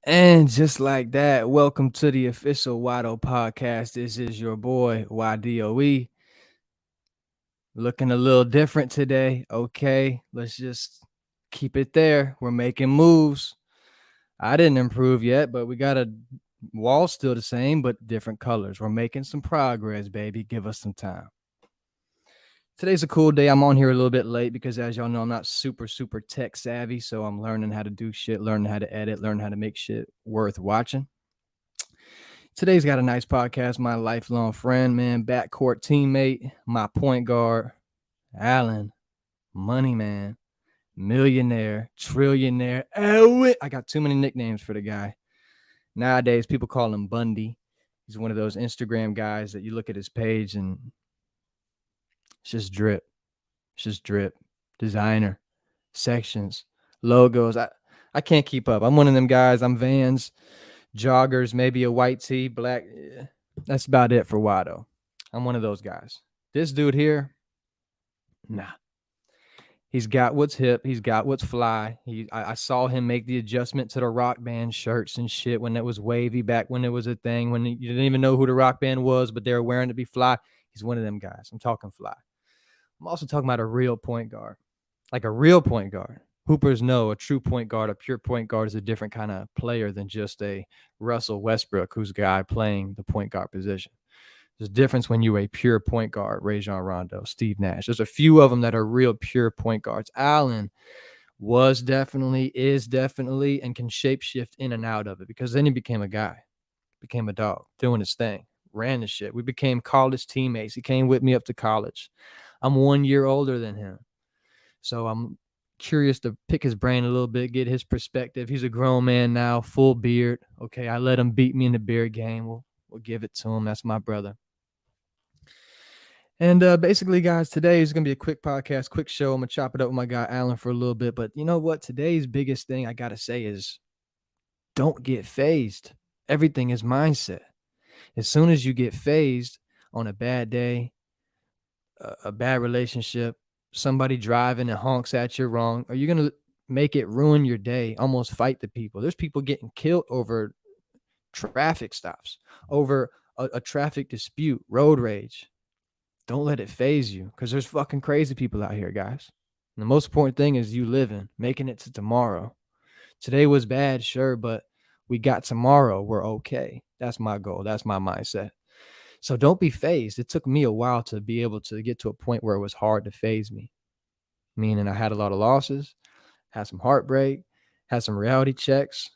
And just like that, welcome to the official Wydoe podcast. This is your boy Wydoe. Looking a little different today. Okay, let's just keep it there. We're making moves. I didn't improve yet, but we got a wall still the same, but different colors. We're making some progress, baby. Give us some time. Today's a cool day. I'm on here a little bit late because, as y'all know, I'm not super tech savvy. So I'm learning how to do shit, learning how to edit, learning how to make shit worth watching. Today's got a nice podcast. My lifelong friend, man, backcourt teammate, my point guard, Allen, money man, millionaire, trillionaire. I got too many nicknames for the guy. Nowadays, people call him Bundie. He's one of those Instagram guys that you look at his page and it's just drip. It's just drip. Designer, sections, logos. I can't keep up. I'm one of them guys. I'm Vans, joggers, maybe a white tee, black. That's about it for Wydoe. I'm one of those guys. This dude here, nah. He's got what's hip. He's got what's fly. I saw him make the adjustment to the rock band shirts and shit when it was wavy back when it was a thing, when you didn't even know who the rock band was, but they were wearing it to be fly. He's one of them guys. I'm talking fly. I'm also talking about a real point guard, like a real point guard. Hoopers know a true point guard, a pure point guard is a different kind of player than just a Russell Westbrook, who's a guy playing the point guard position. There's a difference when you're a pure point guard, Rajon Rondo, Steve Nash. There's a few of them that are real pure point guards. Allen was definitely, is definitely, and can shapeshift in and out of it because then he became a guy, became a dog, doing his thing, ran the shit. We became college teammates. He came with me up to college. I'm 1 year older than him. So I'm curious to pick his brain a little bit, get his perspective. He's a grown man now, full beard. Okay, I let him beat me in the beard game. We'll give it to him. That's my brother. And basically, guys, today is going to be a quick podcast, quick show. I'm going to chop it up with my guy, Allen, for a little bit. But you know what? Today's biggest thing I got to say is don't get phased. Everything is mindset. As soon as you get phased on a bad day, a bad relationship, somebody driving and honks at you wrong, are you going to make it ruin your day, almost fight the people? There's people getting killed over traffic stops, over a traffic dispute, road rage. Don't let it phase you because there's fucking crazy people out here, guys. And the most important thing is you living, making it to tomorrow. Today was bad, sure, but we got tomorrow. We're okay. That's my goal. That's my mindset. So don't be phased. It took me a while to be able to get to a point where it was hard to phase me. Meaning I had a lot of losses, had some heartbreak, had some reality checks.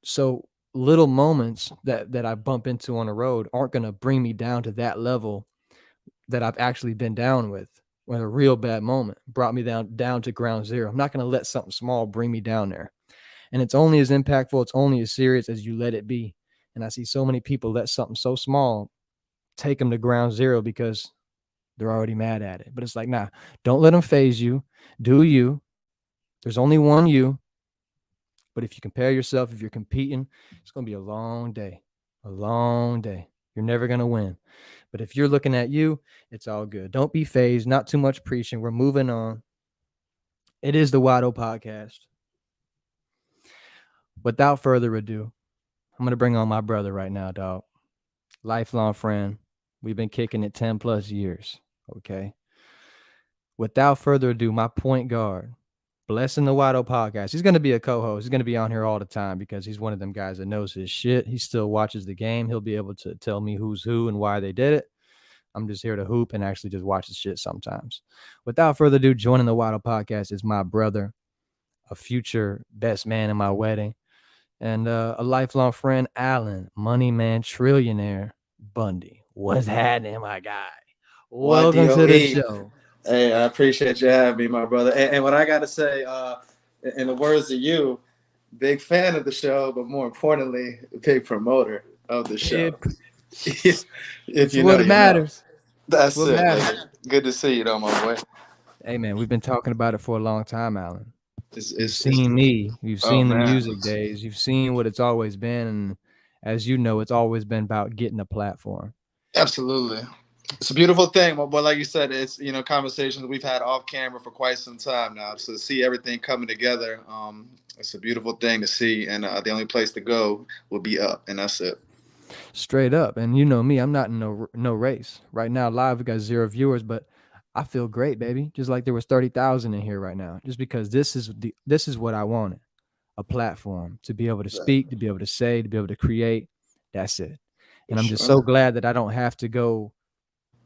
So little moments that I bump into on the road aren't going to bring me down to that level that I've actually been down with, when a real bad moment brought me down to ground zero. I'm not going to let something small bring me down there. And it's only as impactful, it's only as serious as you let it be. And I see so many people let something so small take them to ground zero because they're already mad at it. But it's like, nah, don't let them phase you. Do you. There's only one you. But if you compare yourself, if you're competing, it's going to be a long day. A long day. You're never going to win. But if you're looking at you, it's all good. Don't be phased. Not too much preaching. We're moving on. It is the Wydoe podcast. Without further ado, I'm going to bring on my brother right now, dog. Lifelong friend. We've been kicking it 10 plus years. Okay. Without further ado, my point guard, blessing the Wydoe podcast. He's going to be a co-host. He's going to be on here all the time because he's one of them guys that knows his shit. He still watches the game. He'll be able to tell me who's who and why they did it. I'm just here to hoop and actually just watch the shit sometimes. Without further ado, joining the Wydoe podcast is my brother, a future best man in my wedding, and a lifelong friend, Allen, money man, trillionaire, Bundie. What's happening, my guy? Welcome to the YDOE. show. Hey, I appreciate you having me, my brother. And what I got to say, in the words of you, big fan of the show, but more importantly, big promoter of the show. If It's you know, what you know. matters. It's That's what it, matters. man. Good to see you, though, my boy. Hey, man, we've been talking about it for a long time, Allen. It's, You've it's, it's seen me. You've oh, seen the man. music days. You've seen what it's always been. And as you know, it's always been about getting a platform. Absolutely. It's a beautiful thing, my boy. Like you said, it's conversations we've had off camera for quite some time now. So to see everything coming together, it's a beautiful thing to see. And the only place to go will be up, and that's it. Straight up. And you know me, I'm not in no race. Right now, live, we got 0 viewers, but I feel great, baby. Just like there was 30,000 in here right now. Just because this is what I wanted. A platform to be able to speak, to be able to say, to be able to create. That's it. And I'm just so glad that I don't have to go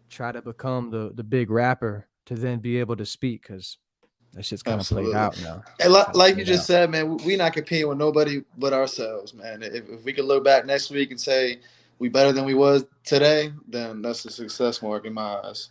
try to become the big rapper to then be able to speak, because that shit's kind of played out now. And like you just said, man, we're not competing with nobody but ourselves, man. If we could look back next week and say we better than we was today, then that's a success mark in my eyes.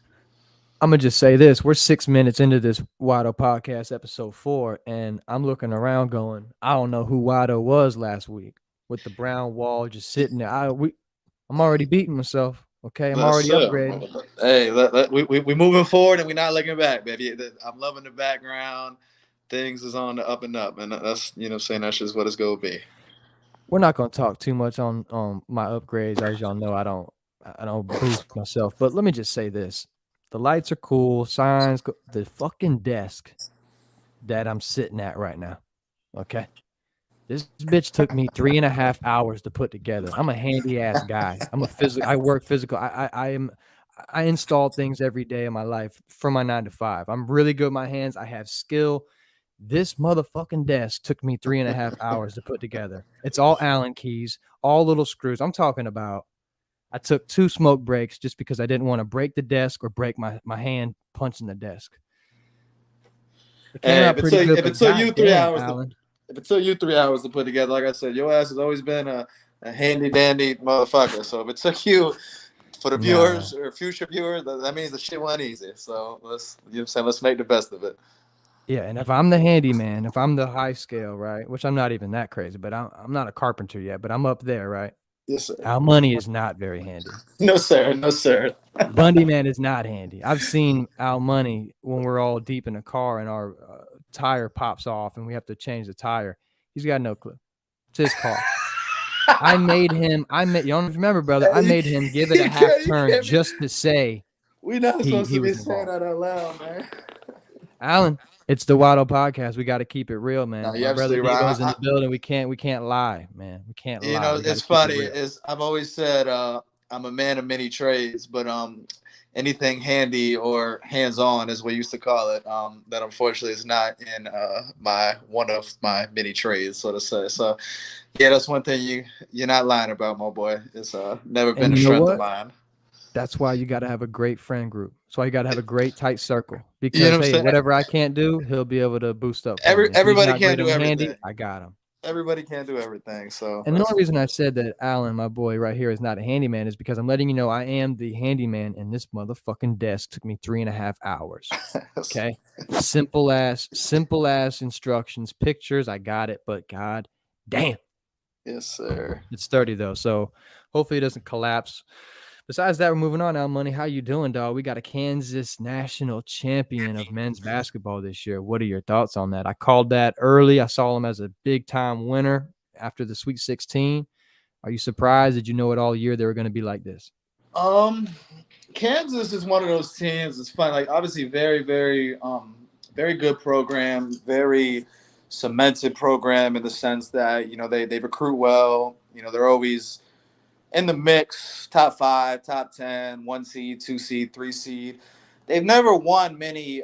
I'm gonna just say this: we're 6 minutes into this Wydoe podcast, episode 4, and I'm looking around, going, I don't know who Wydoe was last week with the brown wall just sitting there. I'm already beating myself. Okay, I'm already upgrading. Hey, we moving forward and we're not looking back, baby. I'm loving the background. Things is on the up and up, and that's saying that's just what it's gonna be. We're not gonna talk too much on my upgrades, as y'all know. I don't boost myself, but let me just say this: the lights are cool, signs, the fucking desk that I'm sitting at right now. Okay. This bitch took me 3.5 hours to put together. I'm a handy ass guy. I work physical. I install things every day of my life from my 9 to 5. I'm really good with my hands. I have skill. This motherfucking desk took me 3.5 hours to put together. It's all Allen keys, all little screws. I'm talking about, I took 2 smoke breaks just because I didn't want to break the desk or break my hand punching the desk. It came out pretty good. If it took you 3 hours, Alan, if it took you 3 hours to put together, like I said, your ass has always been a handy dandy motherfucker. So if it took you, for the viewers or future viewers, that means the shit went easy. So let's make the best of it. Yeah, and if I'm the handyman, if I'm the high scale, right, which I'm not even that crazy, but I'm not a carpenter yet, but I'm up there, right? Yes, sir. Our money is not very handy. No, sir. No, sir. Bundie man is not handy. I've seen Al Money when we're all deep in a car and our tire pops off and we have to change the tire. He's got no clue. It's his car. I made you don't remember, brother. I made him give it a half turn just to say we're not supposed to be saying that out loud, man. Alan, it's the Wydoe podcast. We got to keep it real, man. No, My brother Diego's in the building. We can't lie, man. We can't lie. It's funny. I've always said I'm a man of many trades, but anything handy or hands-on, as we used to call it, that unfortunately is not in one of my many trades, so to say. So, yeah, that's one thing you're not lying about, my boy. It's never been a strength of mine. That's why you got to have a great friend group. That's why you got to have a great tight circle. Because whatever I can't do, he'll be able to boost up. Everybody can't do everything. Handy, I got him. Everybody can't do everything. So, and the only reason I said that Alan, my boy right here, is not a handyman is because I'm letting you know I am the handyman, and this motherfucking desk took me 3.5 hours. Okay, simple ass instructions, pictures. I got it, but god damn. Yes, sir. It's sturdy though, so hopefully it doesn't collapse. Besides that, we're moving on now, Money. How you doing, dog? We got a Kansas national champion of men's basketball this year. What are your thoughts on that? I called that early. I saw him as a big-time winner after the Sweet 16. Are you surprised? Did you know it all year they were going to be like this? Kansas is one of those teams. It's fun. Like, obviously, very, very, very good program, very cemented program in the sense that, they recruit well. They're always in the mix, top 5, top 10, 1 seed, 2 seed, 3 seed. They've never won many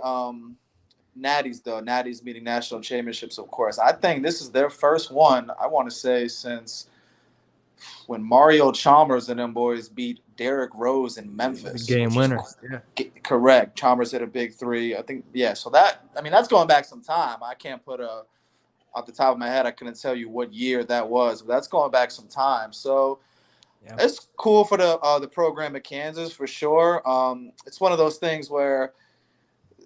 natties, though. Natties meaning national championships, of course. I think this is their first one, I want to say, since when Mario Chalmers and them boys beat Derrick Rose in Memphis. The game winner. Yeah. Correct. Chalmers hit a big 3. I think, yeah. So that's going back some time. I can't put off the top of my head, I couldn't tell you what year that was, but that's going back some time. So, yeah. It's cool for the program at Kansas for sure. It's one of those things where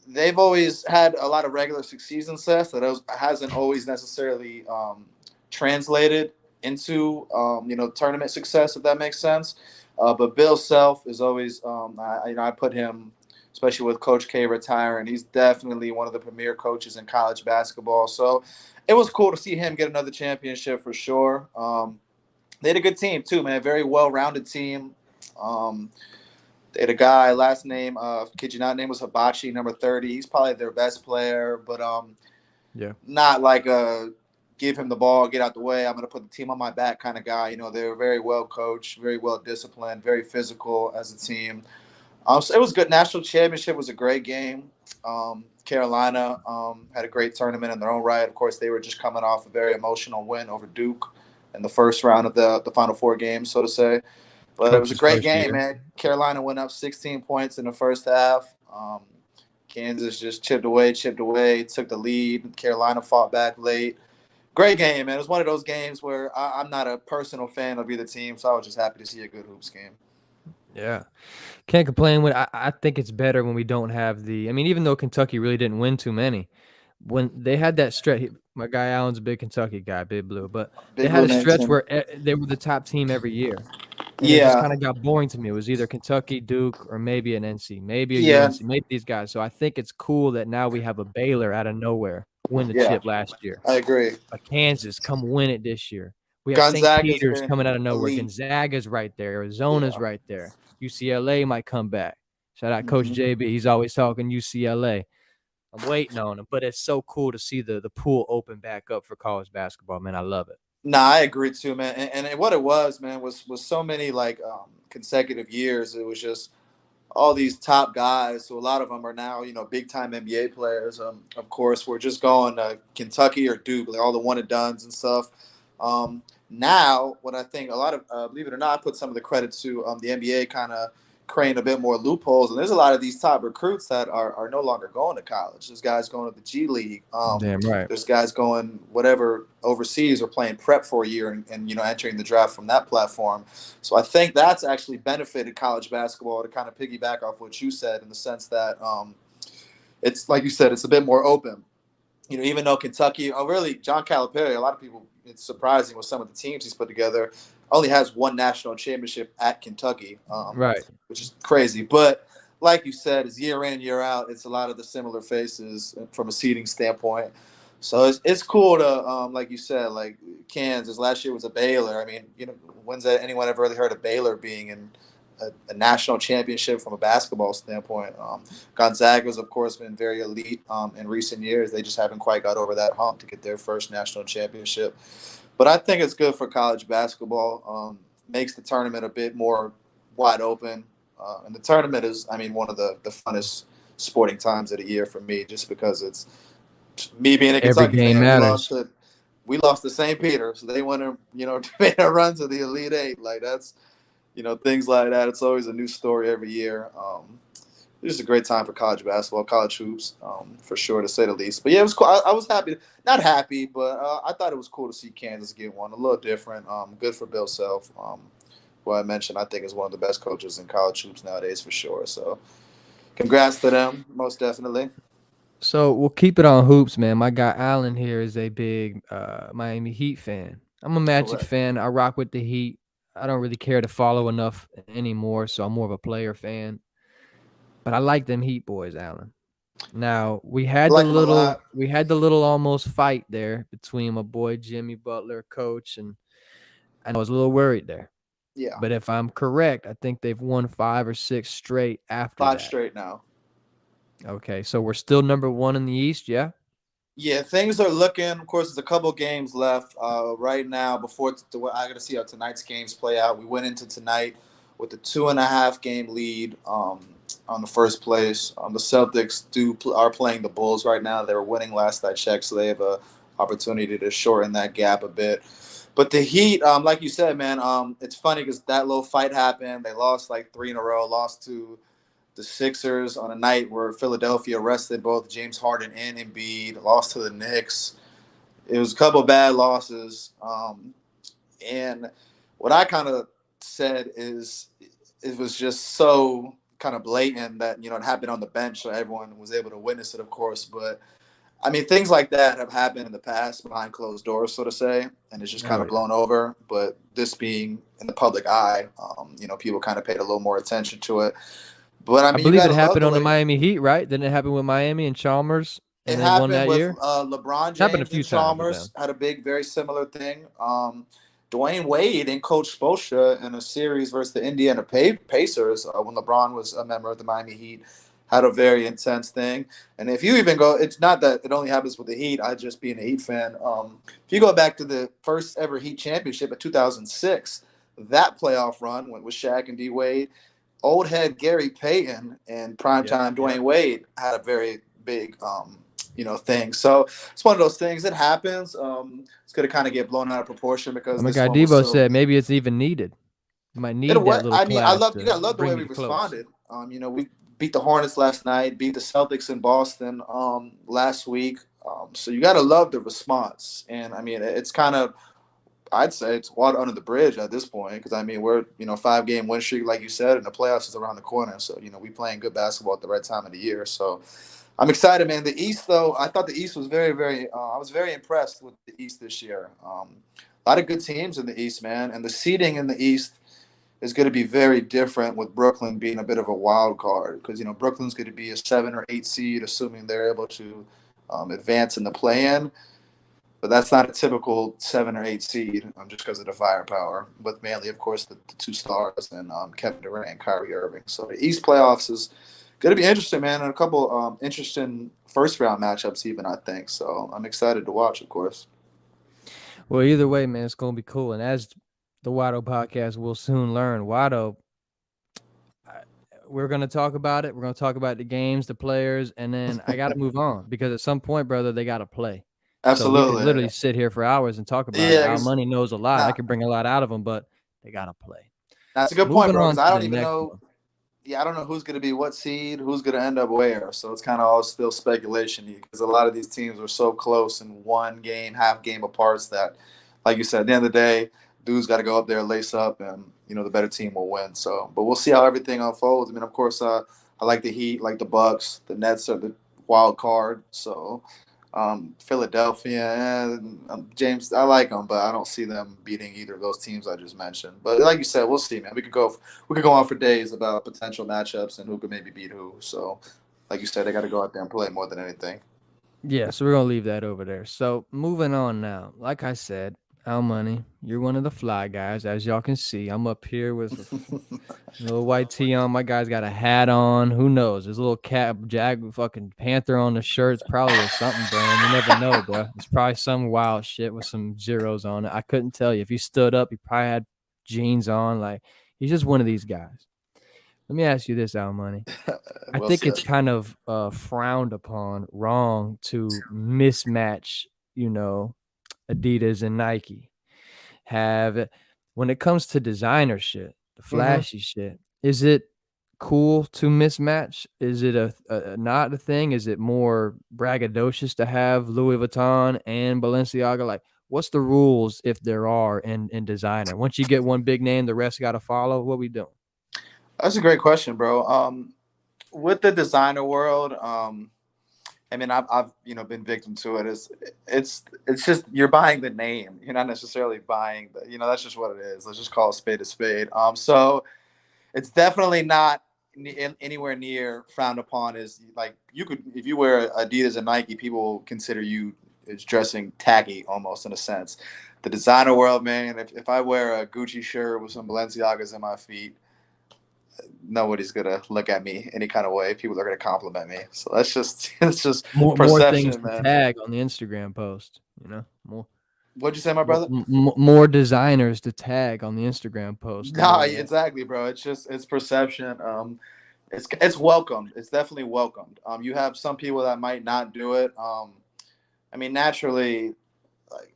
they've always had a lot of regular season success that hasn't always necessarily translated into tournament success, if that makes sense. But Bill Self is always I put him, especially with Coach K retiring, he's definitely one of the premier coaches in college basketball. So it was cool to see him get another championship for sure. They had a good team too, man. Very well-rounded team. They had a guy, last name, kid you not, name was Hibachi, number 30. He's probably their best player, but Yeah. not like a give him the ball, get out the way, I'm going to put the team on my back kind of guy. You know, they were very well coached, very well disciplined, very physical as a team. So it was good. National championship was a great game. Carolina had a great tournament in their own right. Of course, they were just coming off a very emotional win over Duke in the first round of the Final Four games, so to say. But it was a Coach's great first game, year. man. Carolina went up 16 points in the first half. Kansas just chipped away, took the lead. Carolina fought back late. Great game, man. It was one of those games where I'm not a personal fan of either team, so I was just happy to see a good hoops game. Yeah. Can't complain when I think it's better when we don't have I mean, even though Kentucky really didn't win too many, when they had that stretch, my guy Allen's a big Kentucky guy, Big Blue, but they Big had Blue a stretch Nation. where they were the top team every year. And it just Yeah, kind of got boring to me. It was either Kentucky, Duke, or maybe an NC, maybe a yeah, UNC, maybe these guys. So I think it's cool that now we have a Baylor out of nowhere win the yeah. chip last year. I agree. A Kansas come win it this year. We have St. Gonzaga's Peter's been coming out of nowhere. elite. Gonzaga's right there. Arizona's Yeah. right there. UCLA might come back. Shout out Coach Mm-hmm. JB. He's always talking UCLA. I'm waiting on him, but it's so cool to see the pool open back up for college basketball, man. I love it. Nah, I agree too, man. And what it was, man, was so many like consecutive years. It was just all these top guys. So a lot of them are now, big time NBA players. Of course, we're just going to Kentucky or Duke, like all the one and dones and stuff. Now, what I think a lot of, believe it or not, I put some of the credit to the NBA kind of creating a bit more loopholes. And there's a lot of these top recruits that are no longer going to college. There's guys going to the G League. Damn right. There's guys going whatever overseas or playing prep for a year and entering the draft from that platform. So I think that's actually benefited college basketball to kind of piggyback off what you said in the sense that it's like you said, it's a bit more open. Even though Kentucky, really, John Calipari, a lot of people, it's surprising with some of the teams he's put together, only has one national championship at Kentucky, Right. which is crazy. But like you said, it's year in, year out. It's a lot of the similar faces from a seeding standpoint. So it's cool to, like you said, like Kansas last year was a Baylor. I mean, when's anyone ever really heard of Baylor being in a national championship from a basketball standpoint? Gonzaga's, of course, been very elite in recent years. They just haven't quite got over that hump to get their first national championship. But I think it's good for college basketball. Makes the tournament a bit more wide open. And the tournament is, I mean, one of the funnest sporting times of the year for me, just because it's me being a Every Kentucky game fan. matters. We lost to St. Peter, so they went to made a run to the Elite Eight. Like that's, things like that. It's always a new story every year. It's just a great time for college basketball, college hoops, for sure, to say the least. But yeah, it was cool. I was happy, not happy, but I thought it was cool to see Kansas get one. A little different. Good for Bill Self. Who I mentioned, I think is one of the best coaches in college hoops nowadays for sure. So, congrats to them, most definitely. So we'll keep it on hoops, man. My guy Allen here is a big Miami Heat fan. I'm a Magic Correct. fan. I rock with the Heat. I don't really care to follow enough anymore, so I'm more of a player fan. But I like them Heat boys, Allen. Now I like them a lot. we had the little almost fight there between my boy Jimmy Butler, coach, and I was a little worried there. Yeah, But if I'm correct, I think they've won 5 or 6 straight after 5 that. straight now. Okay, so we're still number 1 in the East, yeah? Yeah, things are looking. Of course, there's a couple games left right now. Before I got to see how tonight's games play out. We went into tonight with a 2.5 game lead on the first place. The Celtics are playing the Bulls right now. They were winning last I checked, so they have a opportunity to shorten that gap a bit. But the Heat, like you said, man, it's funny because that little fight happened. They lost like 3 in a row. Lost to the Sixers on a night where Philadelphia rested both James Harden and Embiid, lost to the Knicks. It was a couple of bad losses. And what I kind of said is it was just so kind of blatant that, it happened on the bench, so everyone was able to witness it, of course. But, I mean, things like that have happened in the past behind closed doors, so to say, and it's just kind Oh, of yeah. blown over. But this being in the public eye, people kind of paid a little more attention to it. But I I mean, you believe got it to love happened the on the way Miami Heat, right? Didn't it happen with Miami and Chalmers, it and they won happened that with year? LeBron Happened a James and few times with them. Chalmers had a very similar thing. Dwayne Wade and Coach Spoelstra in a series versus the Indiana Pacers when LeBron was a member of the Miami Heat had a very intense thing. And if you even go, it's not that it only happens with the Heat. I just being a Heat fan. If you go back to the first ever Heat championship in 2006, that playoff run went with Shaq and D Wade. Old head Gary Payton and primetime Dwayne Wade had a very big thing. So it's one of those things that happens. It's going to kind of get blown out of proportion because my this guy one was Devo so. said maybe it's even needed. You might need that little clash. You gotta love the way we responded. We beat the Hornets last night, beat the Celtics in Boston last week. So you gotta love the response. And I mean, it's kind of, I'd say it's water under the bridge at this point because I mean we're 5-game win streak like you said, and the playoffs is around the corner. So we playing good basketball at the right time of the year. So I'm excited, man. The East, though, I thought the East was very, very. I was very impressed with the East this year. A lot of good teams in the East, man, and the seeding in the East is going to be very different with Brooklyn being a bit of a wild card because Brooklyn's going to be a 7 or 8 seed, assuming they're able to advance in the play-in. But that's not a typical 7 or 8 seed just because of the firepower. But mainly, of course, the two stars and Kevin Durant and Kyrie Irving. So the East playoffs is going to be interesting, man, and a couple interesting first-round matchups even, I think. So I'm excited to watch, of course. Well, either way, man, it's going to be cool. And as the Wydoe podcast will soon learn, Wydoe, we're going to talk about it. We're going to talk about the games, the players, and then I got to move on because at some point, brother, they got to play. Absolutely. So we could literally sit here for hours and talk about it. Our money knows a lot. I could bring a lot out of them, but they got to play. That's a good point, bro, because I don't even know. I don't know who's going to be what seed, who's going to end up where. So it's kind of all still speculation because a lot of these teams are so close in one game, half game apart that, like you said, at the end of the day, dudes got to go up there, lace up, and, the better team will win. So, but we'll see how everything unfolds. I mean, of course, I like the Heat, like the Bucks. The Nets are the wild card. So Philadelphia and James, I like them, but I don't see them beating either of those teams I just mentioned. But like you said, we'll see, man. We could go on for days about potential matchups and who could maybe beat who. So, like you said, they got to go out there and play more than anything. Yeah, so we're gonna leave that over there. So moving on now. Like I said, Al Money, you're one of the fly guys, as y'all can see. I'm up here with a little white tee on. My guy's got a hat on. Who knows? There's a little fucking panther on the shirt. It's probably a something brand. You never know, bro. It's probably some wild shit with some zeros on it. I couldn't tell you. If he stood up, he probably had jeans on. Like, he's just one of these guys. Let me ask you this, Al Money. I think it's kind of frowned upon, wrong to mismatch, Adidas and Nike. When it comes to designer shit, the flashy shit, is it cool to mismatch? Is it a not a thing? Is it more braggadocious to have Louis Vuitton and Balenciaga? Like, what's the rules if there are in designer? Once you get one big name, the rest got to follow. What we doing? That's a great question, bro. With the designer world, I mean, I've been victim to it. It's just you're buying the name. You're not necessarily buying that's just what it is. Let's just call a spade a spade. So it's definitely not anywhere near frowned upon. As like if you wear Adidas and Nike, people will consider you as dressing tacky almost in a sense. The designer world, man. If I wear a Gucci shirt with some Balenciagas in my feet, nobody's gonna look at me any kind of way. People are gonna compliment me. So it's just more perception, things man. to tag on the Instagram post. More. What'd you say, my brother? More designers to tag on the Instagram post. No, exactly, bro. It's perception. It's welcomed. It's definitely welcomed. You have some people that might not do it. I mean, naturally, like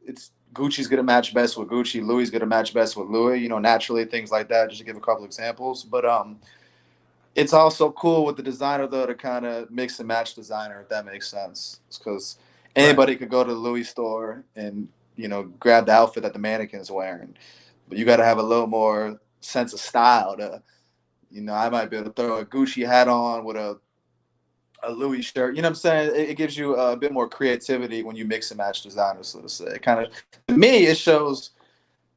it's Gucci's gonna match best with Gucci. Louis gonna match best with Louis. Naturally, things like that. Just to give a couple examples, but it's also cool with the designer though to kind of mix and match designer, if that makes sense. Because anybody could go to the Louis store and grab the outfit that the mannequin's wearing, but you got to have a little more sense of style to, I might be able to throw a Gucci hat on with a Louis shirt. You know what I'm saying? It gives you a bit more creativity when you mix and match designers, so to say. Kind of, to me, it shows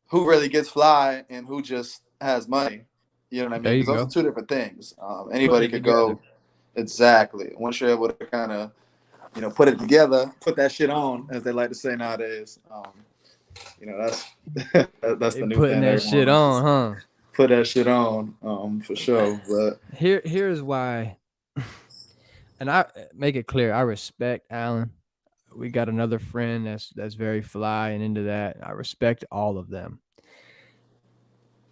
who really gets fly and who just has money. You know what I mean? Because those are two different things. Anybody could go. Exactly. Once you're able to kind of, put it together, put that shit on, as they like to say nowadays. That's They the new putting thing that everyone shit wants to on, huh? put that shit on, for sure. But Here's why, and I make it clear. I respect Alan. We got another friend that's very fly and into that. I respect all of them,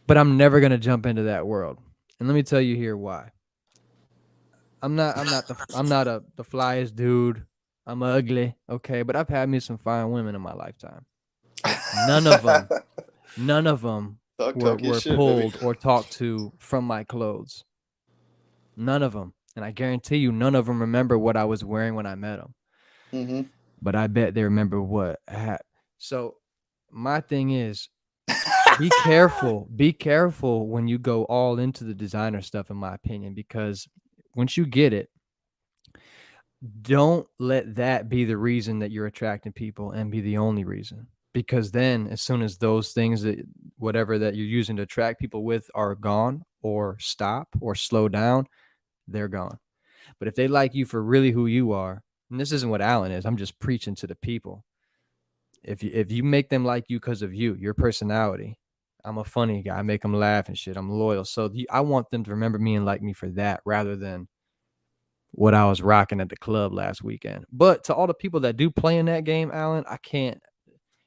but I'm never gonna jump into that world. And let me tell you here why. I'm not the flyest dude. I'm ugly, okay, but I've had me some fine women in my lifetime. None of them, none of them talk your were shit, baby. pulled or talked to from my clothes. None of them, and I guarantee you, none of them remember what I was wearing when I met them. Mm-hmm. But I bet they remember what I had. So my thing is, be careful. Be careful when you go all into the designer stuff, in my opinion, because once you get it, don't let that be the reason that you're attracting people and be the only reason. Because then, as soon as those things that whatever that you're using to attract people with are gone or stop or slow down, they're gone. But if they like you for really who you are, and this isn't what Alan is, I'm just preaching to the people. If you make them like you because of your personality, I'm a funny guy. I make them laugh and shit. I'm loyal. So I want them to remember me and like me for that rather than what I was rocking at the club last weekend. But to all the people that do play in that game, Alan, I can't.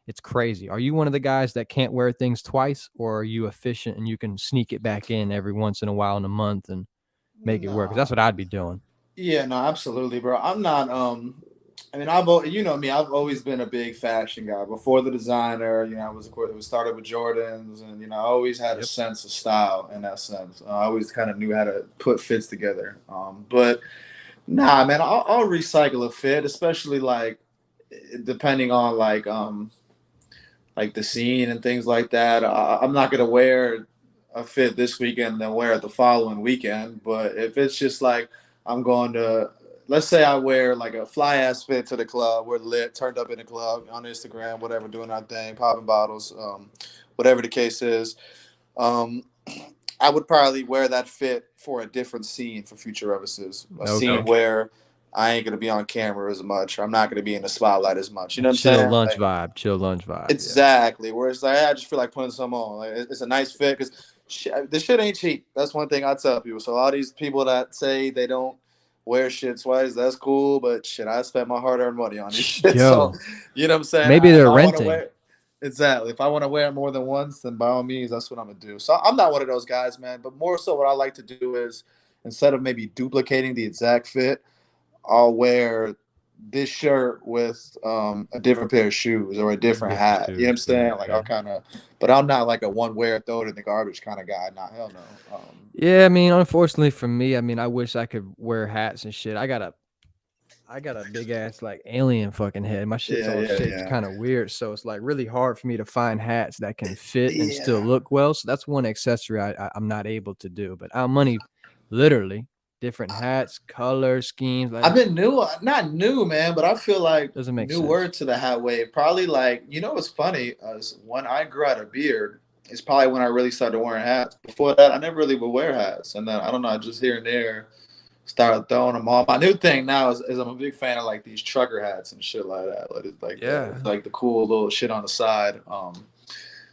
It's crazy. Are you one of the guys that can't wear things twice, or are you efficient and you can sneak it back in every once in a while in a month and make it work? 'Cause that's No. what I'd be doing. Yeah, no, absolutely, bro. I'm not. I mean, you know me. I've always been a big fashion guy. Before the designer, I was, of course, it was started with Jordans, and I always had a Yep. sense of style in that sense. I always kind of knew how to put fits together. But nah, man, I'll recycle a fit, especially like depending on like the scene and things like that. I'm not gonna wear a fit this weekend and then wear it the following weekend. But if it's just like I'm going to, let's say I wear like a fly ass fit to the club, we're lit, turned up in the club on Instagram, whatever, doing our thing, popping bottles, whatever the case is. Um, I would probably wear that fit for a different scene for future references. A scene Okay. where I ain't gonna be on camera as much. I'm not gonna be in the spotlight as much. You know what I'm Chill saying? lunch Like, vibe. Chill lunch vibe. Yeah. exactly. Where it's like, I just feel like putting some on. Like, it's a nice fit because this shit ain't cheap. That's one thing I tell people. So all these people that say they don't wear shit twice, that's cool. But shit, I spent my hard-earned money on this shit. So Yo, you know what I'm saying? maybe If they're I want to renting. wear, exactly. If I want to wear it more than once, then by all means, that's what I'm gonna do. So I'm not one of those guys, man. But more so, what I like to do is instead of maybe duplicating the exact fit, I'll wear this shirt with a different pair of shoes or a different Different hat. You know what I'm shoes. Yeah. saying? Like I'll Yeah. kind of, but I'm not like a one wear throw it in the garbage kind of guy. Nah, hell no. Yeah, I mean, unfortunately for me, I mean, I wish I could wear hats and shit. I got a big ass like alien fucking head. My shit's Yeah, all yeah, shaped yeah, kind of weird, so it's like really hard for me to find hats that can fit and still yeah. look well. So that's one accessory I'm not able to do. But our money, literally, different hats, color schemes, I've like been new, not new, man, but I feel like doesn't make newer sense. to the hat wave. Probably like, what's funny is when I grew out a beard, it's probably when I really started wearing hats. Before that, I never really would wear hats, and then I don't know, just here and there started throwing them on. My new thing now is I'm a big fan of like these trucker hats and shit like that. Like it's Yeah. like the cool little shit on the side.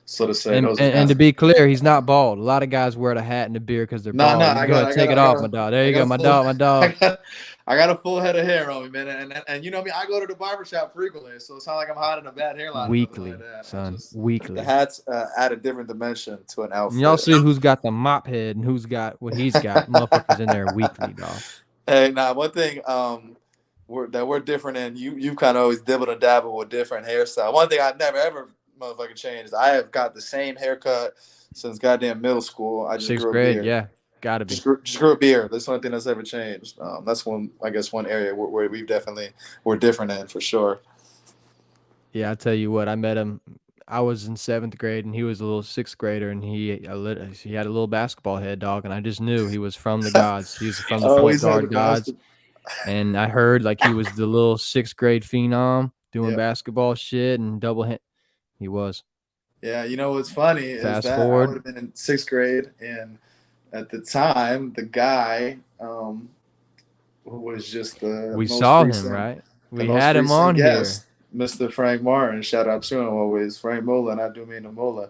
So to say, And, those are and kind and to of. be clear, he's not bald. A lot of guys wear the hat and the beard because they're No, no, bald. You can go ahead and take it off, my dog. There I you got go, a my full, dog, my I dog. got, I got a full head of hair on me, man, and you know me, I go to the barbershop frequently, so it's not like I'm hiding a bad hairline or nothing like Weekly, that. I son, just the weekly. hats add a different dimension to an And y'all outfit. see who's got the mop head and who's got what he's got. Motherfuckers in there weekly, dog. Hey, now one thing we're different in. You kind of always dibble and dabble with different hairstyle. One thing I've never ever motherfucking changed. I have got the same haircut since goddamn middle school. I just Sixth grew a grade, beard. yeah, gotta be. Just grew a beard. That's the only thing that's ever changed. That's one, I guess, one area where we've definitely we're different in for sure. Yeah, I tell you what, I met him. I was in seventh grade and he was a little sixth grader, and he had a little basketball head, dog, and I just knew he was from the gods. He was from the point Always had the guard gods, basket. and I heard like he was the little sixth grade phenom doing Yeah, basketball shit and double hand. He was. yeah. You know what's funny is Fast that I would forward, have been in sixth grade, and at the time, the guy who was just we saw him, right? the We most had him recent on here. guest. Mr. Frank Martin. Shout out to him always. Frank Mola, and I do mean the Mola.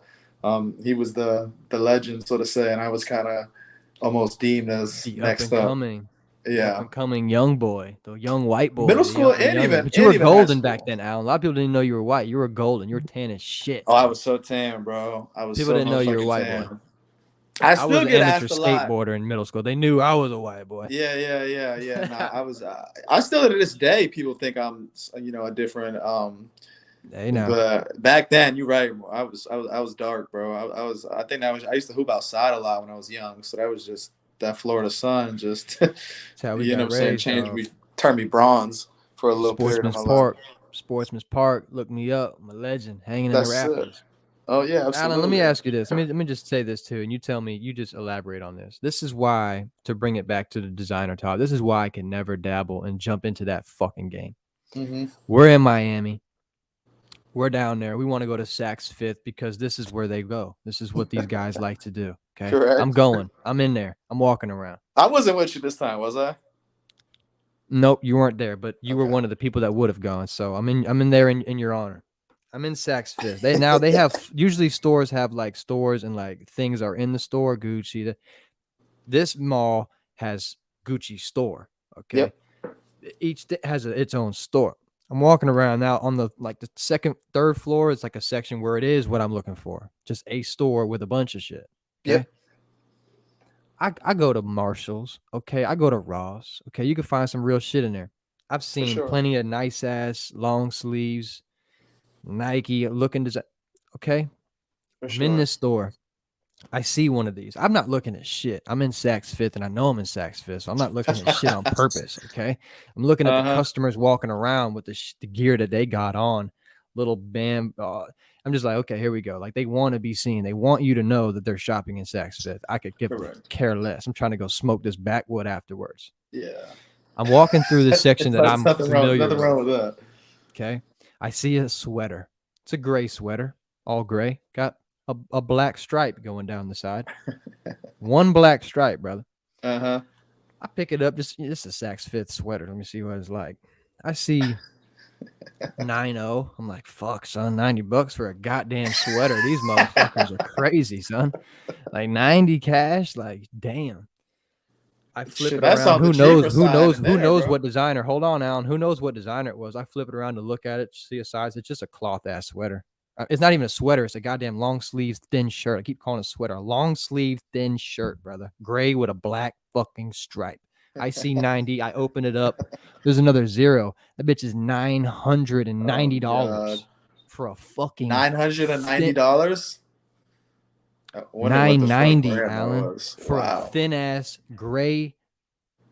He was the legend, so to say, and I was kind of almost deemed as The up next and up. coming. The up Yeah, and coming young boy, the young white boy, middle the school young, the and youngin. even But you were high golden back school. then, Alan. A lot of people didn't know you were white. You were golden. You were tan as shit, Oh, I bro. was so tan, bro. I was People so didn't know you were a motherfucking white boy. tan. I I was still an get amateur asked a lot. skateboarder in middle school. They knew I was a white boy. Yeah. Nah, I was. I still to this day, people think I'm, a different. Hey, now. But back then, you're right. I was dark, bro. I think I used to hoop outside a lot when I was young. So that was just that Florida sun, just That's how we you know got what I'm saying, raised, changed dog. me, turned me bronze for a little period of Sportsman's my life. Park. Sportsman's Park. Look me up. I'm a legend. Hanging in the That's it. rafters. Oh yeah, Alan, let me absolutely. ask you this. Let me just say this too, and you tell me. You just elaborate on this. This is why, to bring it back to the designer talk. This is why I can never dabble and jump into that fucking game. Mm-hmm. We're in Miami. We're down there. We want to go to Saks Fifth because this is where they go. This is what these guys like to do. Okay, I'm Correct. going. I'm in there. I'm walking around. I wasn't with you this time, was I? Nope, you weren't there, but you were Okay. one of the people that would have gone. So I'm in there in your honor. I'm in Saks Fifth. They have usually stores have like stores and like things are in the store. Gucci. This mall has Gucci store. Okay, Yep. each has its own store. I'm walking around now on the second, third floor. It's like a section where it is what I'm looking for. Just a store with a bunch of shit. Okay. Yep. I go to Marshall's. Okay. I go to Ross. Okay. You can find some real shit in there. I've For seen sure. plenty of nice ass long sleeves, Nike looking design. Okay. For I'm in sure. this store. I see one of these. I'm not looking at shit. I'm in Saks Fifth, and I know I'm in Saks Fifth, so I'm not looking at shit on purpose. Okay, I'm looking at the Uh-huh. customers walking around with the gear that they got on, little bam. I'm just like, okay, here we go. Like they want to be seen. They want you to know that they're shopping in Saks Fifth. I could give Correct. care less. I'm trying to go smoke this backwood afterwards. Yeah. I'm walking through this section that It's I'm nothing wrong. familiar Nothing wrong with. with that. Okay, I see a sweater. It's a gray sweater, all gray. Got a black stripe going down the side. One black stripe, brother. Uh-huh. I pick it up. Just a Saks Fifth sweater. Let me see what it's like. I see 90. I'm like, fuck, son, $90 for a goddamn sweater. These motherfuckers are crazy, son. Like 90 cash. Like, damn. I flip Shit, it that's around. on the Who knows? cheaper Who side knows? in Who there, knows bro. what designer? Hold on, Alan. Who knows what designer it was? I flip it around to look at it, see a size. It's just a cloth ass sweater. It's not even a sweater. It's a goddamn long sleeve thin shirt. I keep calling it a sweater. A long sleeve thin shirt, brother. Gray with a black fucking stripe. I see 90. I open it up. There's another zero. That bitch is Oh God. $990 for a fucking thin, $990. I wonder what the fuck 990, brand that Alan, was. for a Wow. thin ass gray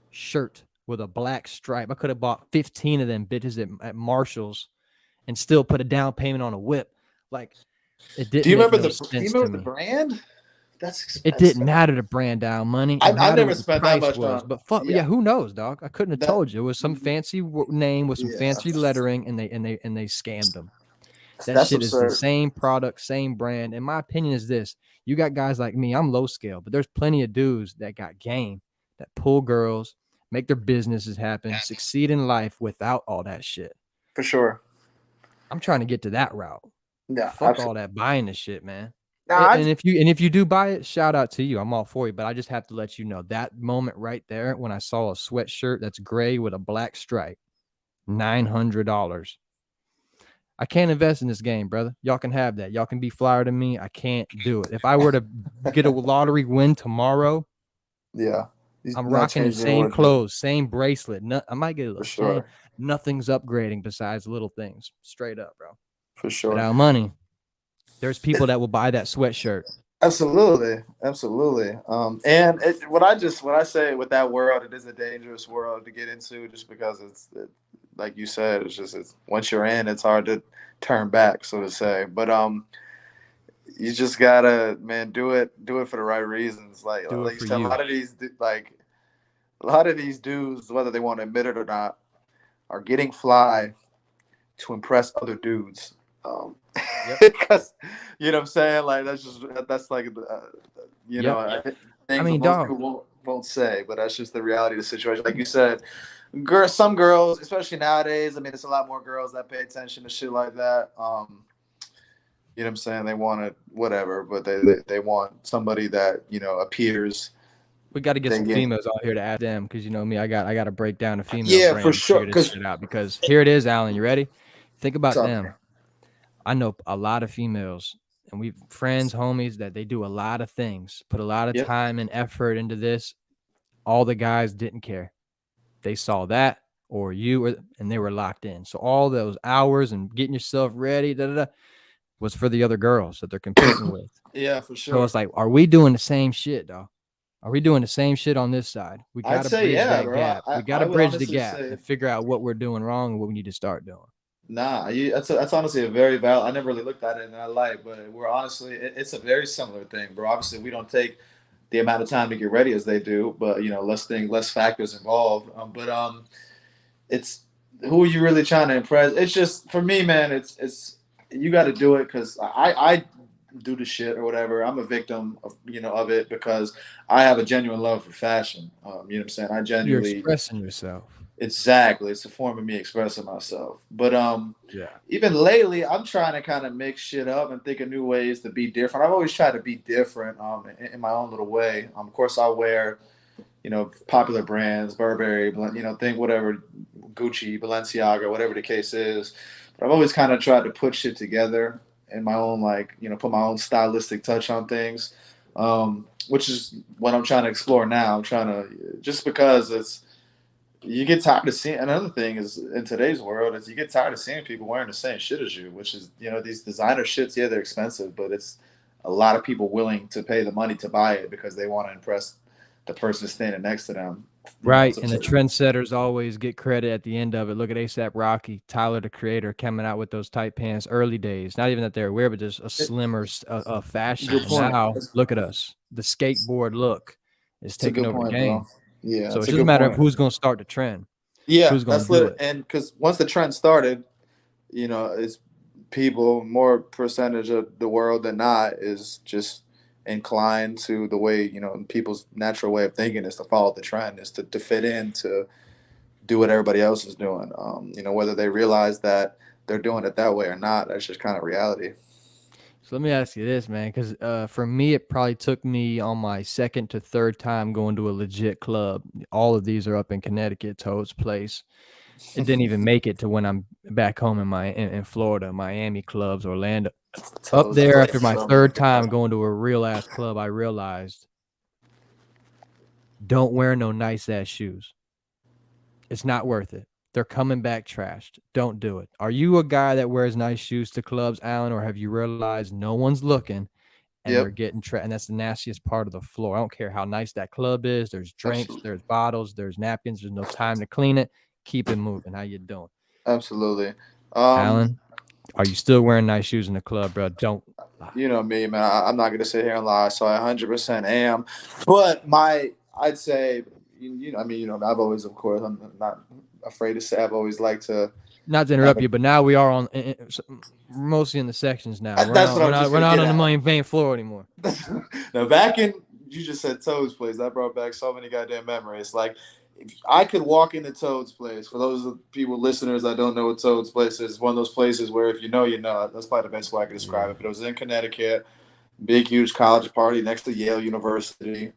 shirt with a black stripe. I could have bought 15 of them bitches at Marshall's and still put a down payment on a whip. Like, it Do didn't you make remember no do you sense to remember the me. brand? That's It didn't expensive. matter the brand down money. It I mattered never what the spent that price much was. on. But fuck Yeah. yeah, who knows, dog? I couldn't have That. told you. It was some fancy name with some Yeah. fancy lettering, and they scammed them. That That's shit is the absurd. same product, same brand. And my opinion is this: you got guys like me. I'm low scale, but there's plenty of dudes that got game, that pull girls, make their businesses happen, succeed in life without all that shit. For sure. I'm trying to get to that route. Yeah. Fuck all that buying the shit, man. Nah, And if you do buy it, shout out to you. I'm all for you. But I just have to let you know that moment right there when I saw a sweatshirt that's gray with a black stripe, $900. I can't invest in this game, brother. Y'all can have that. Y'all can be flyer than me. I can't do it. If I were to get a lottery win tomorrow, yeah. I'm Not rocking the changing same wardrobe. clothes, same bracelet. I might get a For little chain. sure. Nothing's upgrading besides little things. Straight up, bro. For sure. Without money, there's people that will buy that sweatshirt. Absolutely. And what I say with that world, it is a dangerous world to get into, just because like you said, it's once you're in, it's hard to turn back, so to say. But you just gotta, man, do it for the right reasons. Like Do it you for said, you. a lot of these dudes, whether they want to admit it or not, are getting fly to impress other dudes. Because you know what I'm saying, like that's like you know, Yep. things I mean, most dog. people won't. won't say, but that's just the reality of the situation. Like you said, some girls, especially nowadays, I mean, it's a lot more girls that pay attention to shit like that. You know what I'm saying? They want it, whatever, but they want somebody that appears. We got to get They some get females out here to ask them because you know me, I got to break down the female yeah, brain for and sure. figure this Because shit out. Because here it is, Alan. You ready? Think about talk. them. I know a lot of females, and we friends, homies that they do a lot of things, put a lot of Yep. time and effort into this. All the guys didn't care. They saw that or you, and they were locked in. So all those hours and getting yourself ready, was for the other girls that they're competing with. Yeah, for So sure. it's like, are we doing the same shit, dog? Are we doing the same shit on this side? We got I'd to say bridge yeah, that bro. gap. We got to I would bridge the honestly gap say and figure out what we're doing wrong and what we need to start doing. nah. That's honestly a very valid. I never really looked at it in that light, but we're honestly it's a very similar thing, bro. Obviously, we don't take the amount of time to get ready as they do, but less factors involved. But it's who are you really trying to impress? It's just for me, man. It's you got to do it because I do the shit or whatever. I'm a victim of it because I have a genuine love for fashion. You know what I'm saying? I You're genuinely expressing yourself. exactly. It's a form of me expressing myself. But Yeah. even lately, I'm trying to kind of mix shit up and think of new ways to be different. I've always tried to be different in my own little way. Of course, I'll wear popular brands, Burberry, think whatever, Gucci, Balenciaga, whatever the case is. But I've always kind of tried to put shit together in my own, put my own stylistic touch on things, which is what I'm trying to explore now. I'm trying to, just because you get tired of seeing, another thing is in today's world is you get tired of seeing people wearing the same shit as you, which is, these designer shits, yeah, they're expensive, but it's a lot of people willing to pay the money to buy it because they want to impress the person standing next to them. Right. So, And the trendsetters always get credit at the end of it. Look at ASAP Rocky, Tyler the Creator coming out with those tight pants early days. Not even that they're weird, but just a slimmer fashion. good And point. now look at us. The skateboard look is It's a taking good over the point, bro. game. Yeah, So it's it's a just a good matter of point. who's going to start the trend, Yeah, who's going that's to do lit. it. And because once the trend started, it's people, more percentage of the world than not is just inclined to the way, people's natural way of thinking is to follow the trend, is to fit in, to do what everybody else is doing. Whether they realize that they're doing it that way or not, that's just kind of reality. So let me ask you this, man, because for me, it probably took me on my second to third time going to a legit club. All of these are up in Connecticut, Toad's Place. It didn't even make it to when I'm back home in Florida, Miami clubs, Orlando. Up Toes there after place, my bro. third time going to a real ass club, I realized don't wear no nice ass shoes. It's not worth it. They're coming back trashed. Don't do it. Are you a guy that wears nice shoes to clubs, Alan, or have you realized no one's looking and they're Yep, getting trash? And that's the nastiest part of the floor. I don't care how nice that club is. There's drinks, absolutely, there's bottles, there's napkins. There's no time to clean it. Keep it moving. How you doing, absolutely. Um, Alan? Are you still wearing nice shoes in the club, bro? Don't lie. you know me, man. I'm not gonna sit here and lie. So I 100% am. But I'd say, I mean, I've always, of course, I'm not afraid to say I've always liked to Not to have interrupt a. you, but now we are on mostly in the sections now. We're That's not what I we're was not just we're gonna not get on the at. main floor anymore. Now, back in, you just said Toad's Place. That brought back so many goddamn memories. Like, if I could walk into Toad's Place. For those of people, listeners that don't know what Toad's Place is, one of those places where if you know, you know. That's probably the best way I could describe Yeah. it. But it was in Connecticut. Big, huge college party next to Yale University.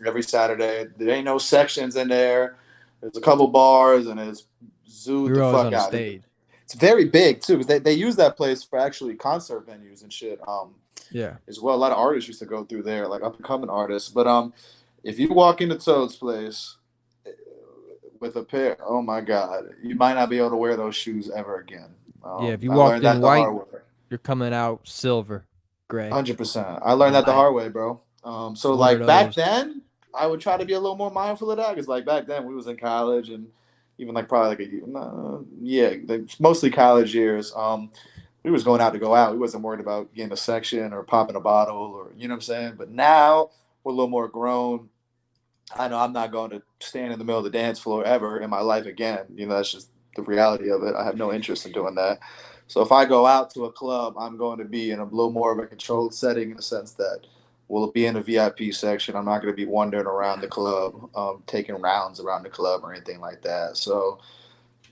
Every Saturday. There ain't no sections in there. There's a couple bars, and it's We zooed were the always fuck on the out. stage. It's very big, too, because they use that place for actually concert venues and shit. Yeah. As well. A lot of artists used to go through there, like up and coming artists. But if you walk into Toad's Place with a pair, oh my god, you might not be able to wear those shoes ever again. Yeah. If you I learned walked that in the white, hard way. you're coming out silver, gray, 100%. I learned that the black. hard way, bro. So What are like back those? then, I would try to be a little more mindful of that because like back then we was in college and even like probably like mostly college years. We was going out to go out. We wasn't worried about getting a section or popping a bottle or you know what I'm saying. But now we're a little more grown. I know I'm not going to stand in the middle of the dance floor ever in my life again. That's just the reality of it. I have no interest in doing that. So if I go out to a club, I'm going to be in a little more of a controlled setting in the sense that We'll be in the VIP section. I'm not going to be wandering around the club, taking rounds around the club or anything like that. So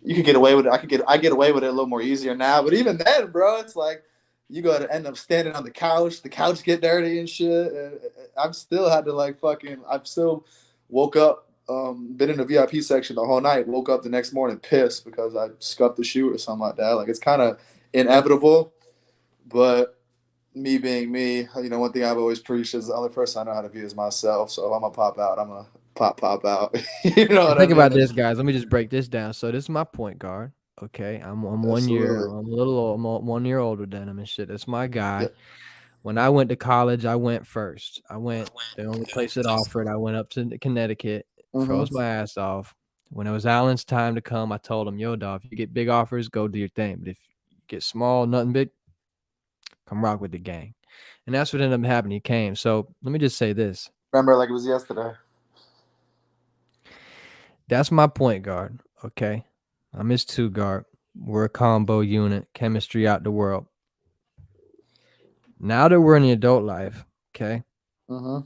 you could get away with it. I get away with it a little more easier now. But even then, bro, it's like you got to end up standing on the couch. The couch get dirty and shit. And I've still had to like fucking. I've still woke up, been in the VIP section the whole night. Woke up the next morning pissed because I scuffed the shoe or something like that. Like it's kind of inevitable, but me being me, one thing I've always preached is the only person I know how to be is myself. So if I'm gonna pop out, I'm gonna pop out. You know what I Think mean? about this, guys. Let me just break this down. So this is my point guard. Okay, I'm 1 year. Absolutely. I'm a little old. I'm 1 year older than him and shit. That's my guy. Yeah. When I went to college, I went first. I went the only place that offered. I went up to Connecticut, froze Mm-hmm. my ass off. When it was Allen's time to come, I told him, "Yo, dog, if you get big offers, go do your thing. But if you get small, nothing big, come rock with the gang." And that's what ended up happening. He came. So let me just say this. Remember, like it was yesterday. That's my point guard. Okay, I'm his two guard. We're a combo unit. Chemistry out the world. Now that we're in the adult life, okay, Mm-hmm.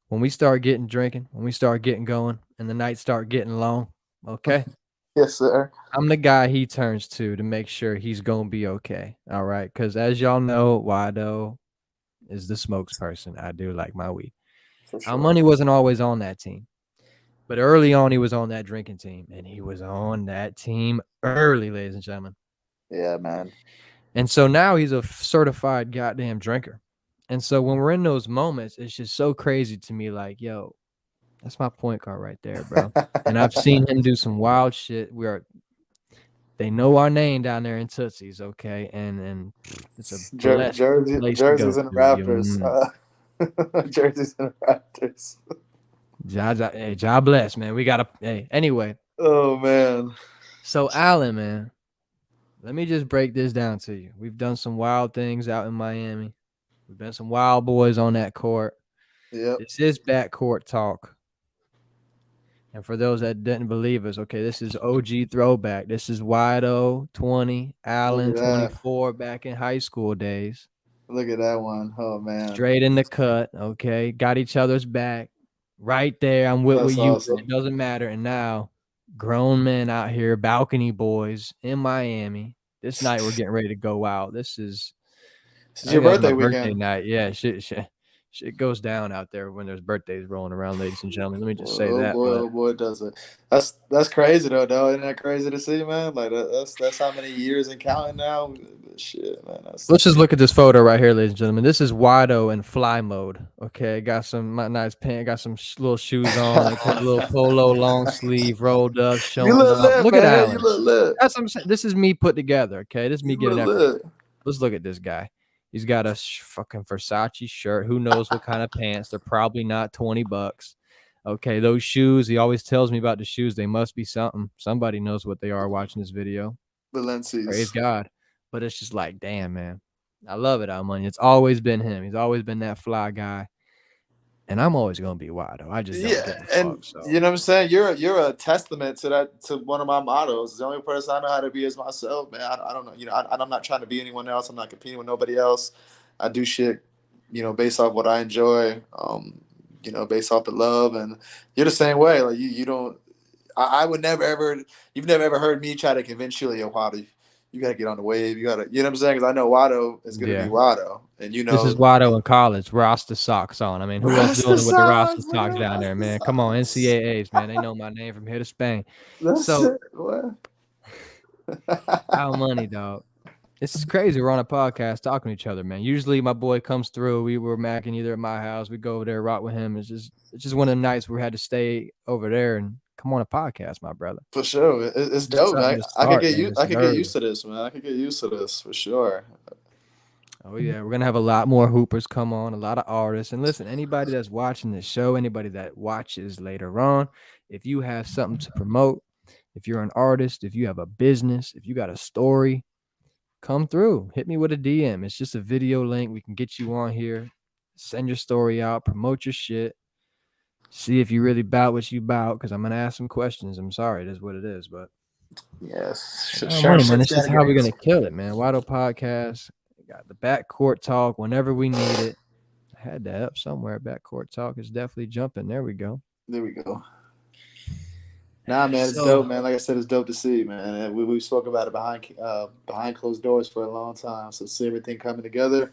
when we start getting drinking, when we start getting going, and the nights start getting long, okay, Yes, sir. I'm the guy he turns to make sure he's gonna be okay. All right, because as y'all know, Wydoe is the spokesperson. I do like my weed. For Our sure. money wasn't always on that team, but early on he was on that drinking team, and he was on that team early, ladies and gentlemen. Yeah, man. And so now he's a certified goddamn drinker. And so when we're in those moments, it's just so crazy to me. Like, yo, that's my point guard right there, bro. And I've seen him do some wild shit. They know our name down there in Tootsie's, okay? And it's a blessed place to go Jerseys and to. Yo, Raptors. Jerseys and Raptors. hey, God bless, man. We gotta. Hey, anyway. Oh man. So Allen, man, let me just break this down to you. We've done some wild things out in Miami. We've been some wild boys on that court. Yep. This is backcourt talk. And for those that didn't believe us, okay, this is OG throwback. This is Wydoe 20, Look Allen at that. 24 back in high school days. Look at that one. Oh man. Straight in the cut, okay? Got each other's back. Right there. I'm with That's you. awesome. It doesn't matter. And now, grown men out here, balcony boys in Miami. This night we're getting ready to go out. This is Your that's my birthday birthday weekend. night. Yeah, shit goes down out there when there's birthdays rolling around, ladies and gentlemen. Let me just say that. But Oh boy, does it. That's crazy though, dog. Isn't that crazy to see, man? Like that's how many years and counting now. Shit, man. let's just look at this photo right here, ladies and gentlemen. This is Wydoe in fly mode. Okay, got some nice pants, got some little shoes on, like a little polo long sleeve, rolled up, You showing look up. lit, Look at man. You Allen. look lit. That's what I'm saying. This is me put together. Okay, this is me You giving look effort. lit. Let's look at this guy. He's got a fucking Versace shirt. Who knows what kind of pants? They're probably not $20. Okay, those shoes. He always tells me about the shoes. They must be something. Somebody knows what they are watching this video. Praise Valenci's. God. But it's just like, damn, man. I love it, Almoney. It's always been him. He's always been that fly guy. And I'm always gonna be Wydoe. I just don't Yeah, give a and fuck. So you know what I'm saying. You're a testament to that, to one of my mottos. The only person I know how to be is myself, man. I don't know. I'm not trying to be anyone else. I'm not competing with nobody else. I do shit, based off what I enjoy. Based off the love, and you're the same way. Like you don't. I would never ever. You've never ever heard me try to convince you, yo, Wado, you got to get on the wave. You got to. You know what I'm saying? Because I know Wado is gonna be yeah. Wado, and This is Wydoe in college. Rasta socks on. I mean, who else Rasta doing it with the Rasta sauce, socks man. down there, Rasta man? Come on, sauce. NCAAs, man. They know my name from here to Spain. That's So it. What? our money, dog. This is crazy. We're on a podcast talking to each other, man. Usually my boy comes through. We were macking either at my house. We go over there, rock with him. It's just one of the nights we had to stay over there and come on a podcast, my brother. For sure, it's It's dope, something man. to start, man. This I is could get early. used to this, man. I could get used to this for sure. Oh yeah, we're gonna have a lot more hoopers come on, a lot of artists. And listen, anybody that's watching this show, anybody that watches later on, if you have something to promote, if you're an artist, if you have a business, if you got a story, come through. Hit me with a DM. It's just a video link. We can get you on here. Send your story out, promote your shit. See if you really bout what you bout, because I'm gonna ask some questions. I'm sorry, it is what it is, but Yes, money, man. shit's It's just gotta how get we're gonna answered. kill it, man. Wydoe podcast. Got the backcourt talk whenever we need it. I had that up somewhere. Backcourt talk is definitely jumping. There we go. There we go. Nah, man, it's So dope, man. Like I said, it's dope to see, man. And we spoke about it behind closed doors for a long time. So see everything coming together,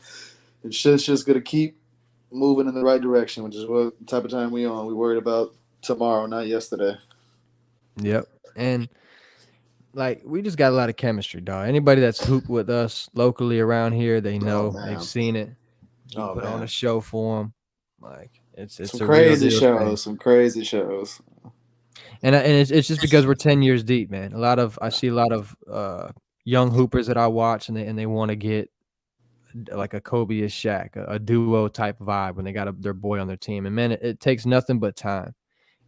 and shit's just gonna keep moving in the right direction, which is what type of time we on. We worried about tomorrow, not yesterday. yep. And like we just got a lot of chemistry, dog. Anybody that's hooped with us locally around here, they Oh know, they've man, seen it. We oh put on a man, show for them. Like it's some a real crazy deal thing. shows, some crazy shows. And it's just because we're 10 years deep, man. I see a lot of young hoopers that I watch, and they want to get like a Kobe is Shaq, a duo type vibe when they got their boy on their team. And man, it takes nothing but time.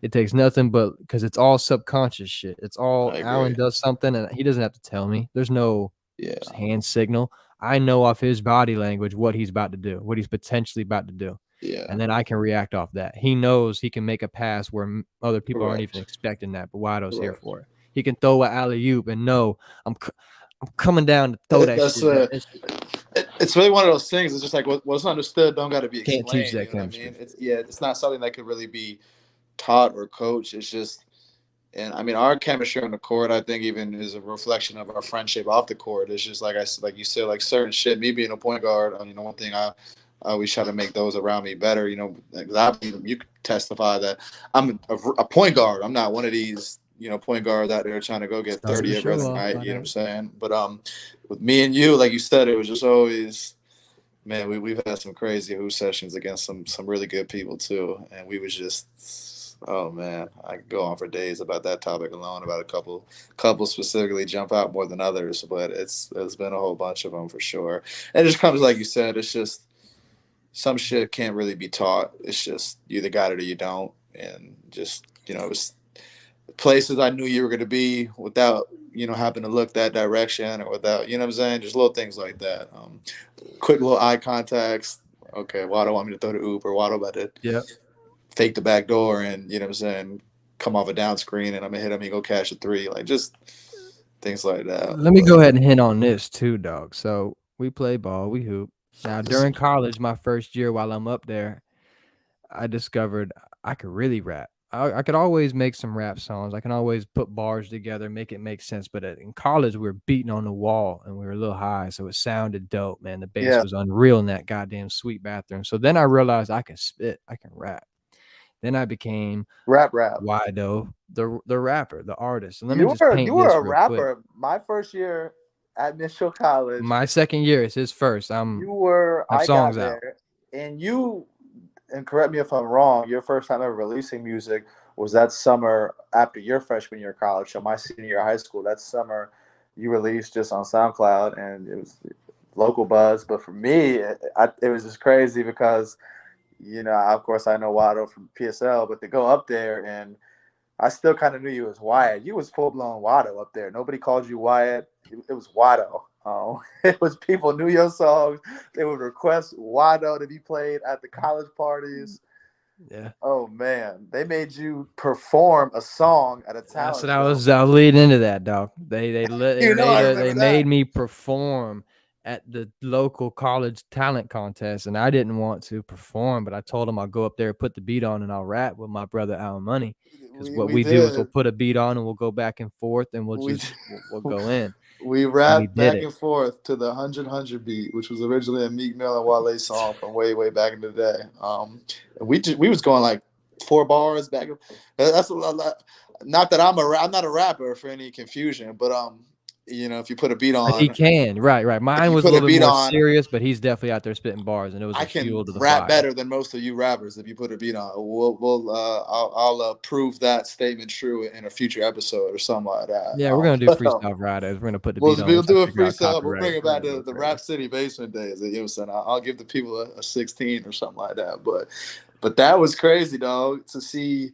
It takes nothing but because it's all subconscious shit. It's all I Allen agree. does something and he doesn't have to tell me. There's no Yeah, hand signal. I know off his body language what he's about to do, what he's potentially about to do. yeah, And then I can react off that. He knows he can make a pass where other people aren't even correct, expecting that, but Wydoe's here correct. for it. He can throw an alley-oop and know I'm coming down to throw that That's shit down. it's really one of those things. It's just like what's understood don't got to be Can't teach explained. You that know what I chemistry. mean? It's not something that could really be taught or coached. It's just, and I mean, our chemistry on the court, I think, even is a reflection of our friendship off the court. It's just like you said, like certain shit. Me being a point guard, one thing I always try to make those around me better. You could testify that I'm a point guard. I'm not one of these point guards out there trying to go get Started 30 the every show other off night. by You know what that. I'm saying? But with me and you, like you said, it was just always. Man, we've had some crazy hoop sessions against some really good people too, and we was just, oh man, I could go on for days about that topic alone. About a couple specifically jump out more than others, but it's been a whole bunch of them for sure. And it just comes like you said, it's just some shit can't really be taught. It's just you either got it or you don't, and just it was places I knew you were going to be without having to look that direction or without what I'm saying, just little things like that. Quick little eye contacts. Okay, why do I want me to throw the oop, or why do I about to Yeah. fake the back door and what I'm saying, come off a down screen and I'm gonna hit him and go cash a three, like just things like that. Let me But go ahead and hint on this too, dog. So we play ball, we hoop. Now during college, my first year while I'm up there, I discovered I could really rap. I could always make some rap songs. I can always put bars together, make it make sense. But in college, we were beating on the wall and we were a little high, so it sounded dope, man. The bass yeah, was unreal in that goddamn sweet bathroom. So then I realized I can spit, I can rap. Then I became rap. Wydoe, the rapper, the artist. And let me You just were paint you were this a real quick. rapper. My first year at Mitchell College, My second year is his first. you were. Have I songs got out. there, and you. And correct me if I'm wrong. Your first time ever releasing music was that summer after your freshman year of college. So my senior year of high school. That summer, you released just on SoundCloud, and it was local buzz. But for me, it was just crazy because, of course, I know Waddle from PSL, but to go up there and I still kind of knew you as Wyatt. You was full blown Waddle up there. Nobody called you Wyatt. It was Waddle. It was people knew your songs. They would request Waddle to be played at the college parties. Yeah. Oh man, they made you perform a song at a That's talent what I show. was leading into that, dog. I remember They that. made me perform at the local college talent contest, and I didn't want to perform, but I told them I'll go up there, put the beat on, and I'll rap with my brother Al Money. Because what We we do is we'll did. put a beat on and we'll go back and forth, and We we'll go in, we and we rapped did back it. and forth to the 100 beat, which was originally a Meek Mill and Wale song from way back in the day. And we was going like 4 bars back. That's a lot. Not that I'm not a rapper for any confusion, but if you put a beat He on, can, right. if Mine you was a put a little bit beat more on, serious, but he's definitely out there spitting bars, and it was I a can fuel to the rap fire. better than most of you rappers if you put a beat on. I'll prove that statement true in a future episode or something like that. Yeah, we're gonna do freestyle Fridays. We're gonna put the beat on We'll once I do a figure out freestyle. We'll copyright. bring it We're back gonna to go the crazy. Rap City basement days. You know what I'm saying? I'll give the people a 16 or something like that. But that was crazy, dog, to see.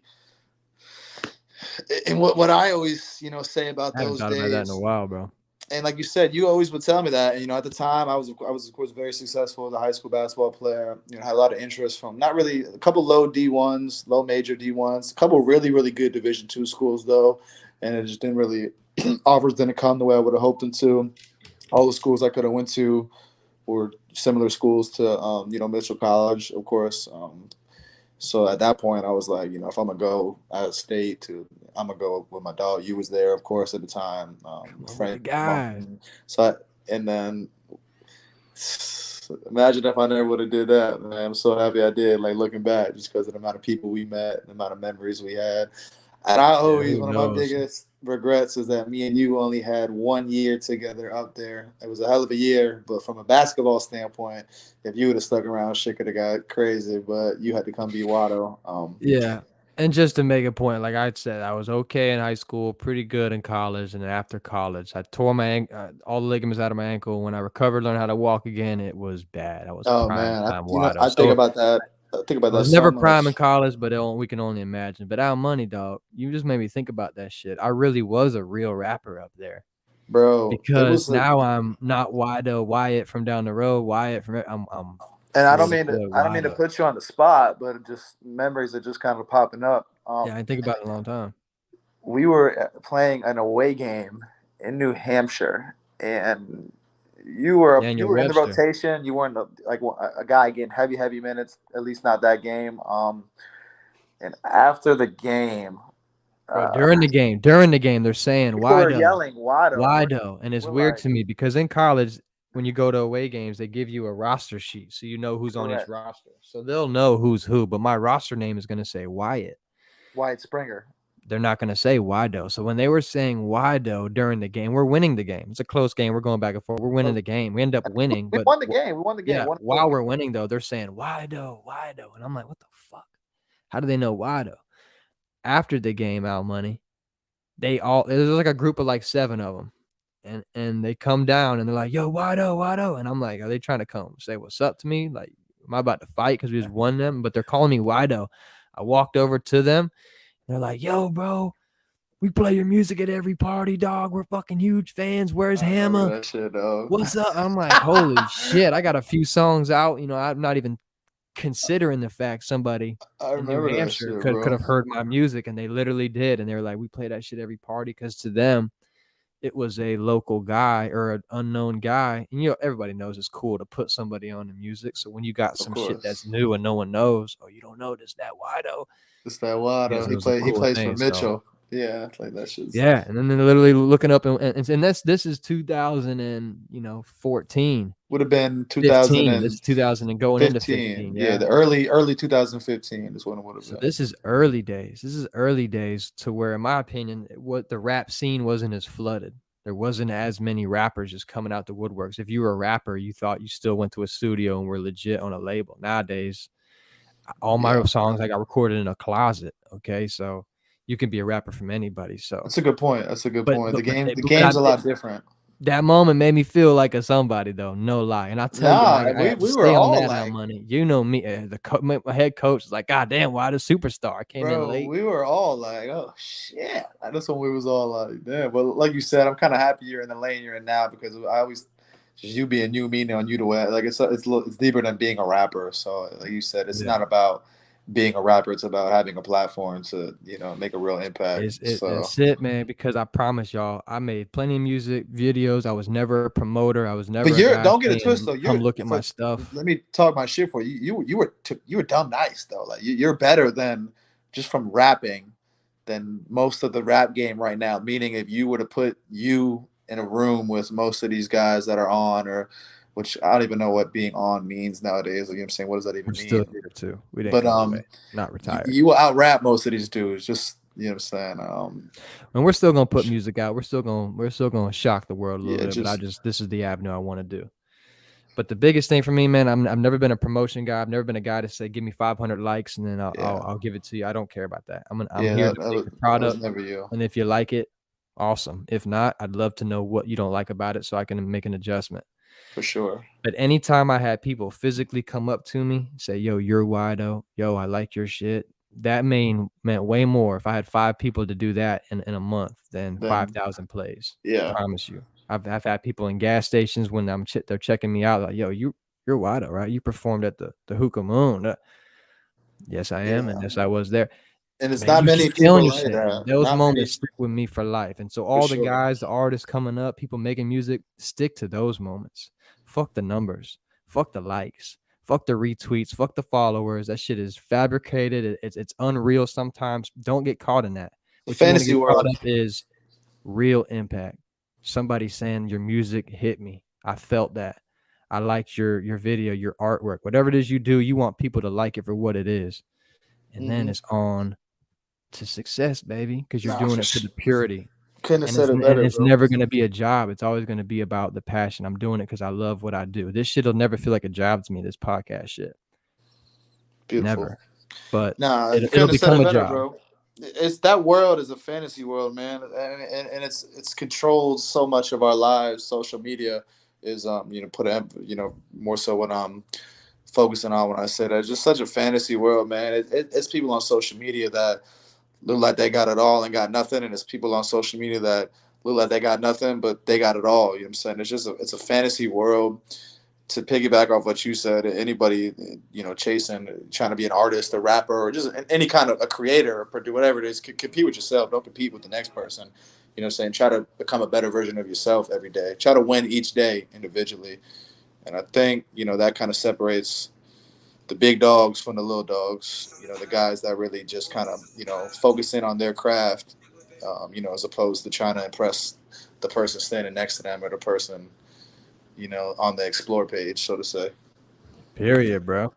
And what I always say about I haven't those thought about that in a days, while, bro. and like you said, you always would tell me that. And at the time, I was of course very successful as a high school basketball player. Had a lot of interest from not really a couple low D1s, low major D1s, a couple really good Division II schools though, and it just didn't really offers didn't come the way I would have hoped them to. All the schools I could have went to were similar schools to Mitchell College, of course. So at that point, I was like, if I'm gonna go out of state, I'm gonna go with my dog. You was there, of course, at the time. With the Frank guys. Martin. And then imagine if I never would have did that, man. I'm so happy I did. Like looking back, just because of the amount of people we met, the amount of memories we had. And I Yeah, always, who one of my knows? biggest regrets is that me and you only had 1 year together up there. It was a hell of a year, but from a basketball standpoint, if you would have stuck around, shit could have got crazy. But you had to come be Watto. Yeah. And just to make a point, like I said, I was okay in high school, pretty good in college, and then after college, I tore my all the ligaments out of my ankle. When I recovered, learned how to walk again, it was bad. I was Oh prime man, time Wydoe. I think So about that. I think about I that was so never prime in much, college, but we can only imagine. But Al Money, dog, you just made me think about that shit. I really was a real rapper up there bro. It because was now I'm not Wydoe Wyatt from down the road. Wyatt from I'm and Florida boy I don't mean to Wydoe. put you on the spot, but just memories are just kind of popping up. Yeah, I didn't think about it in a long time. We were playing an away game in New Hampshire, and you Daniel were in the Webster. rotation. You weren't like a guy getting heavy minutes. At least not that game. And after the game, Bro, uh, during the game, they're saying people are Wydoe, yelling "Watto," and Wydoe, and it's we're weird like, to me because in college, when you go to away games, they give you a roster sheet, so you know who's on each correct, roster. So they'll know who's who, but my roster name is gonna say Wyatt. Wyatt Springer. They're not gonna say Wydoe. So when they were saying Wydoe during the game, we're winning the game. It's a close game. We're going back and forth. We're winning the game. We end up winning, We but won the game. We won the game. yeah, Won while we're winning though, they're saying Wydoe, and I'm like, what the fuck? How do they know Wydoe? After the game, Al Money, there's like a group of like 7 of them. And they come down and they're like, yo, Wydoe. And I'm like, are they trying to come say what's up to me? Like, am I about to fight because we just won them? But they're calling me Wydoe. I walked over to them. They're like, yo, bro, we play your music at every party, dog. We're fucking huge fans. Where's I remember Hammer? that shit, dog. What's up? I'm like, holy shit. I got a few songs out. I'm not even considering the fact somebody I in New remember that Hampshire shit, could bro. have heard my music, and they literally did. And they were like, we play that shit every party because to them, it was a local guy or an unknown guy. And, everybody knows it's cool to put somebody on the music. So when you got Of some shit that's course, new and no one knows, oh, you don't know this, that Wydoe. it's that Yes, Watto. it was a He cool plays for thing. So, Mitchell. Yeah, like that shit's yeah. And then they're literally looking up and this is 2014, would have been 15. This is 2000 and going into 2015. 15. Yeah, Yeah. the early 2015 is when it would have So been. this is early days. This is early days to where, in my opinion, what the rap scene wasn't as flooded. There wasn't as many rappers just coming out the woodworks. If you were a rapper, you thought you still went to a studio and were legit on a label. Nowadays, all my Yeah, songs I got recorded in a closet. Okay, so you can be a rapper from anybody. So, that's a good point. That's a good but point. but but, The but I game's a did, lot different. that moment made me feel like a somebody, though. No lie. And I'll tell you, and Nah, I have to we were stay on all that out like, money. You know me, my head coach is like, God damn, why the superstar? I came in bro, late. we were all like, oh shit. That's when we was all like, damn. But like you said, I'm kind of happy you're in the lane you're in now because I always just you being you, me on you to way. Like it's deeper than being a rapper. So like you said, it's Yeah. not about being a rapper. It's about having a platform to make a real impact. So That's it, man, because I promise y'all, I made plenty of music videos. I was never a promoter. I was but never a you're guy don't get it saying, twisted though. come look at my stuff. Let me talk my shit for you. You were dumb nice though. Like you're better than just from rapping than most of the rap game right now. Meaning, if you were to put you in a room with most of these guys that are on, or which I don't even know what being on means nowadays. Like, you know what I'm saying? What does that We're even still mean? here too. We didn't But go away. Not retired. you will out rap most of these dudes. Just you know what I'm saying? And we're still gonna put music out. We're still gonna shock the world a little Yeah, bit. But just this is the avenue I want to do. But the biggest thing for me, man, I've never been a promotion guy. I've never been a guy to say, give me 500 likes and then yeah, I'll give it to you. I don't care about that. I'm yeah. here to make the That was product. never you. And if you like it, awesome. If not, I'd love to know what you don't like about it so I can make an adjustment. For sure. But anytime I had people physically come up to me, say, yo, you're Wydoe. Yo, I like your shit. That meant way more if I had 5 people to do that in a month than Then 5,000 plays. yeah. Promise you. I've had people in gas stations when they're checking me out like, yo, you're Wydoe, right? You performed at the Hookah Moon. Yes, I am, and Yeah. yes, I was there. And it's Man, not you keep many feeling people like yourself. that. Those Not many moments stick with me for life. And so for all the sure. guys, the artists coming up, people making music, stick to those moments. Fuck the numbers. Fuck the likes. Fuck the retweets. Fuck the followers. That shit is fabricated. It's unreal sometimes. Don't get caught in that. The What you want to fantasy get caught world. up is real impact. Somebody saying your music hit me. I felt that. I liked your video, your artwork, whatever it is you do. You want people to like it for what it is, and then it's on to success, baby, because you're Nah, doing it for the purity. couldn't have And said it better, it's bro. never going to be a job. It's always going to be about the passion. I'm doing it because I love what I do. This shit will never feel like a job to me, this podcast shit. Beautiful. Never. But Nah, you it'll couldn't have said become it a better, job. bro. It's that world is a fantasy world, man, and it's controlled so much of our lives. Social media is more so what I'm focusing on when I say that. It's just such a fantasy world, man. It's people on social media that look like they got it all and got nothing, and it's people on social media that look like they got nothing but they got it all. You know what I'm saying? It's a fantasy world. To piggyback off what you said, anybody chasing, trying to be an artist, a rapper, or just any kind of a creator, or do whatever it is, compete with yourself. Don't compete with the next person. You know what I'm saying? Try to become a better version of yourself every day. Try to win each day individually. And I think that kind of separates the big dogs from the little dogs. The guys that really just kind of focus in on their craft. As opposed to trying to impress the person standing next to them or the person on the explore page, so to say. Period, bro.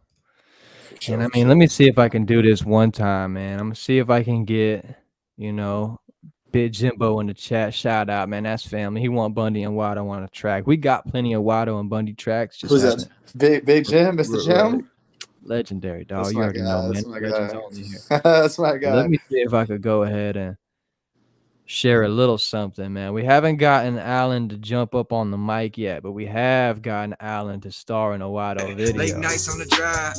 For sure, And I for mean, sure. let me see if I can do this one time, man. I'm gonna see if I can get, Big Jimbo in the chat. Shout out, man. That's family. He want Bundie and Wydoe on a track. We got plenty of Wydoe and Bundie tracks. Just Who's that? haven't. Big Jim, Mr. Right. Jim. Legendary, dog. That's You my already know, guy. man. That's my Legends guy. only here. That's my But let guy. me see if I could go ahead and share a little something, man. We haven't gotten Alan to jump up on the mic yet, but we have gotten Alan to star in a Wydoe video. Late nights on the drive,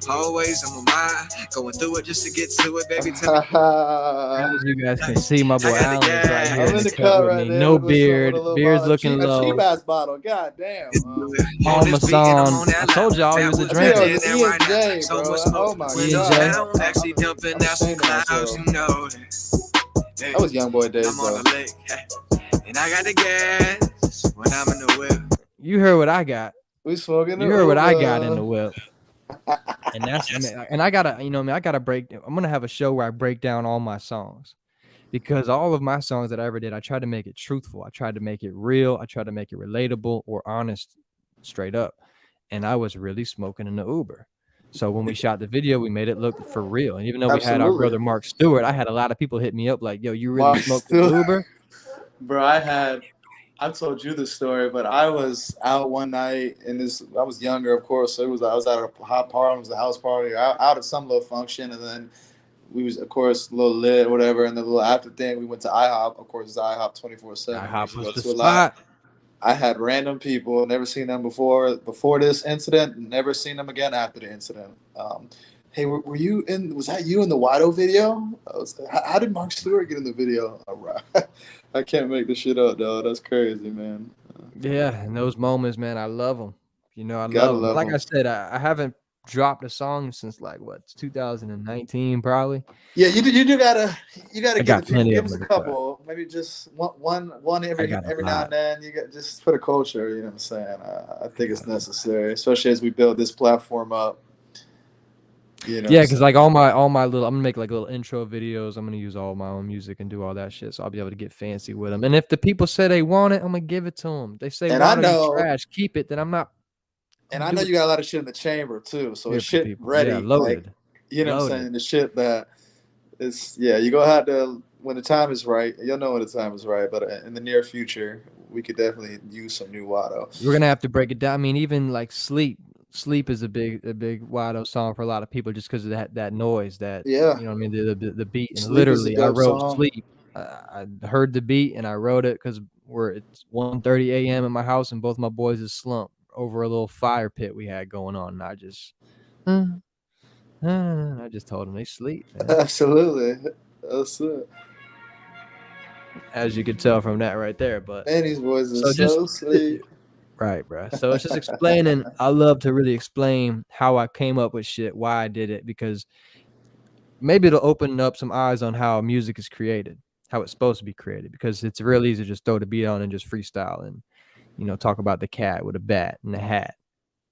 always on my mind, going through it just to get to it, baby. As you guys can see, my boy Alan is right here I'm in the cut with right me. there No with a beard. little Beard's bottle, looking a low. cheap ass bottle. God damn. Almost on. I told y'all he was a I think drinker. it was E&J, bro. Oh my god. Actually dumping I'm out some ashamed of myself. clouds, you know that. That was young boy days, I'm on though. the lake, and I got the gas when I'm in the whip. You heard what I got. We smoking. You heard what I got in the whip. And that's, and I gotta, I gotta break. I'm gonna have a show where I break down all my songs, because all of my songs that I ever did, I tried to make it truthful. I tried to make it real. I tried to make it relatable or honest, straight up. And I was really smoking in the Uber. So when we shot the video, we made it look for real. And even though we had our brother Mark Stewart, I had a lot of people hit me up like, "Yo, you really smoked in the Uber?" Bro, I've told you this story, but I was out one night and I was younger, of course. So I was at a hot party, it was a house party, out at some little function, and then we was, of course, a little lit or whatever, and the little after thing we went to IHOP. Of course, it's IHOP 24/7. IHOP was the spot. I had random people, never seen them before this incident, never seen them again after the incident. Hey, were you in? Was that you in the Wydoe video? How did Mark Stewart get in the video? All right. I can't make this shit up, though. That's crazy, man. Yeah, in those moments, man, I love them. I Gotta love them. love Like 'em. I said, I haven't dropped a song since 2019 probably. Yeah, you gotta I got plenty give of us a them. couple, maybe just one every now and then. You got just for the culture, you know what I'm saying? I think it's necessary, especially as we build this platform up. Yeah, because like all my little, I'm gonna make like little intro videos. I'm gonna use all my own music and do all that shit, so I'll be able to get fancy with them. And if the people say they want it, I'm gonna give it to them. They say, "Why don't you trash? Keep it." Then I'm not. And I know you got a lot of shit in the chamber too, so it's shit ready, loaded. Like, you know what I'm saying? The shit that is, you gonna have to, when the time is right. You'll know when the time is right, but in the near future, we could definitely use some new Wydoe. We're gonna have to break it down. I mean, even like sleep is a big Wydoe song for a lot of people, just because of that noise, that you know what I mean, the beat. And literally, I wrote Sleep. I heard the beat and I wrote it because it's 1:30 a.m. in my house and both my boys is slumped over a little fire pit we had going on, and I just told them they sleep, man. Absolutely. That's it. As you could tell from that right there, but man, these boys are so sleep. Right, bro. So it's just explaining. I love to really explain how I came up with shit, why I did it, because maybe it'll open up some eyes on how music is created, how it's supposed to be created, because it's real easy to just throw the beat on and just freestyle. And talk about the cat with a bat and a hat.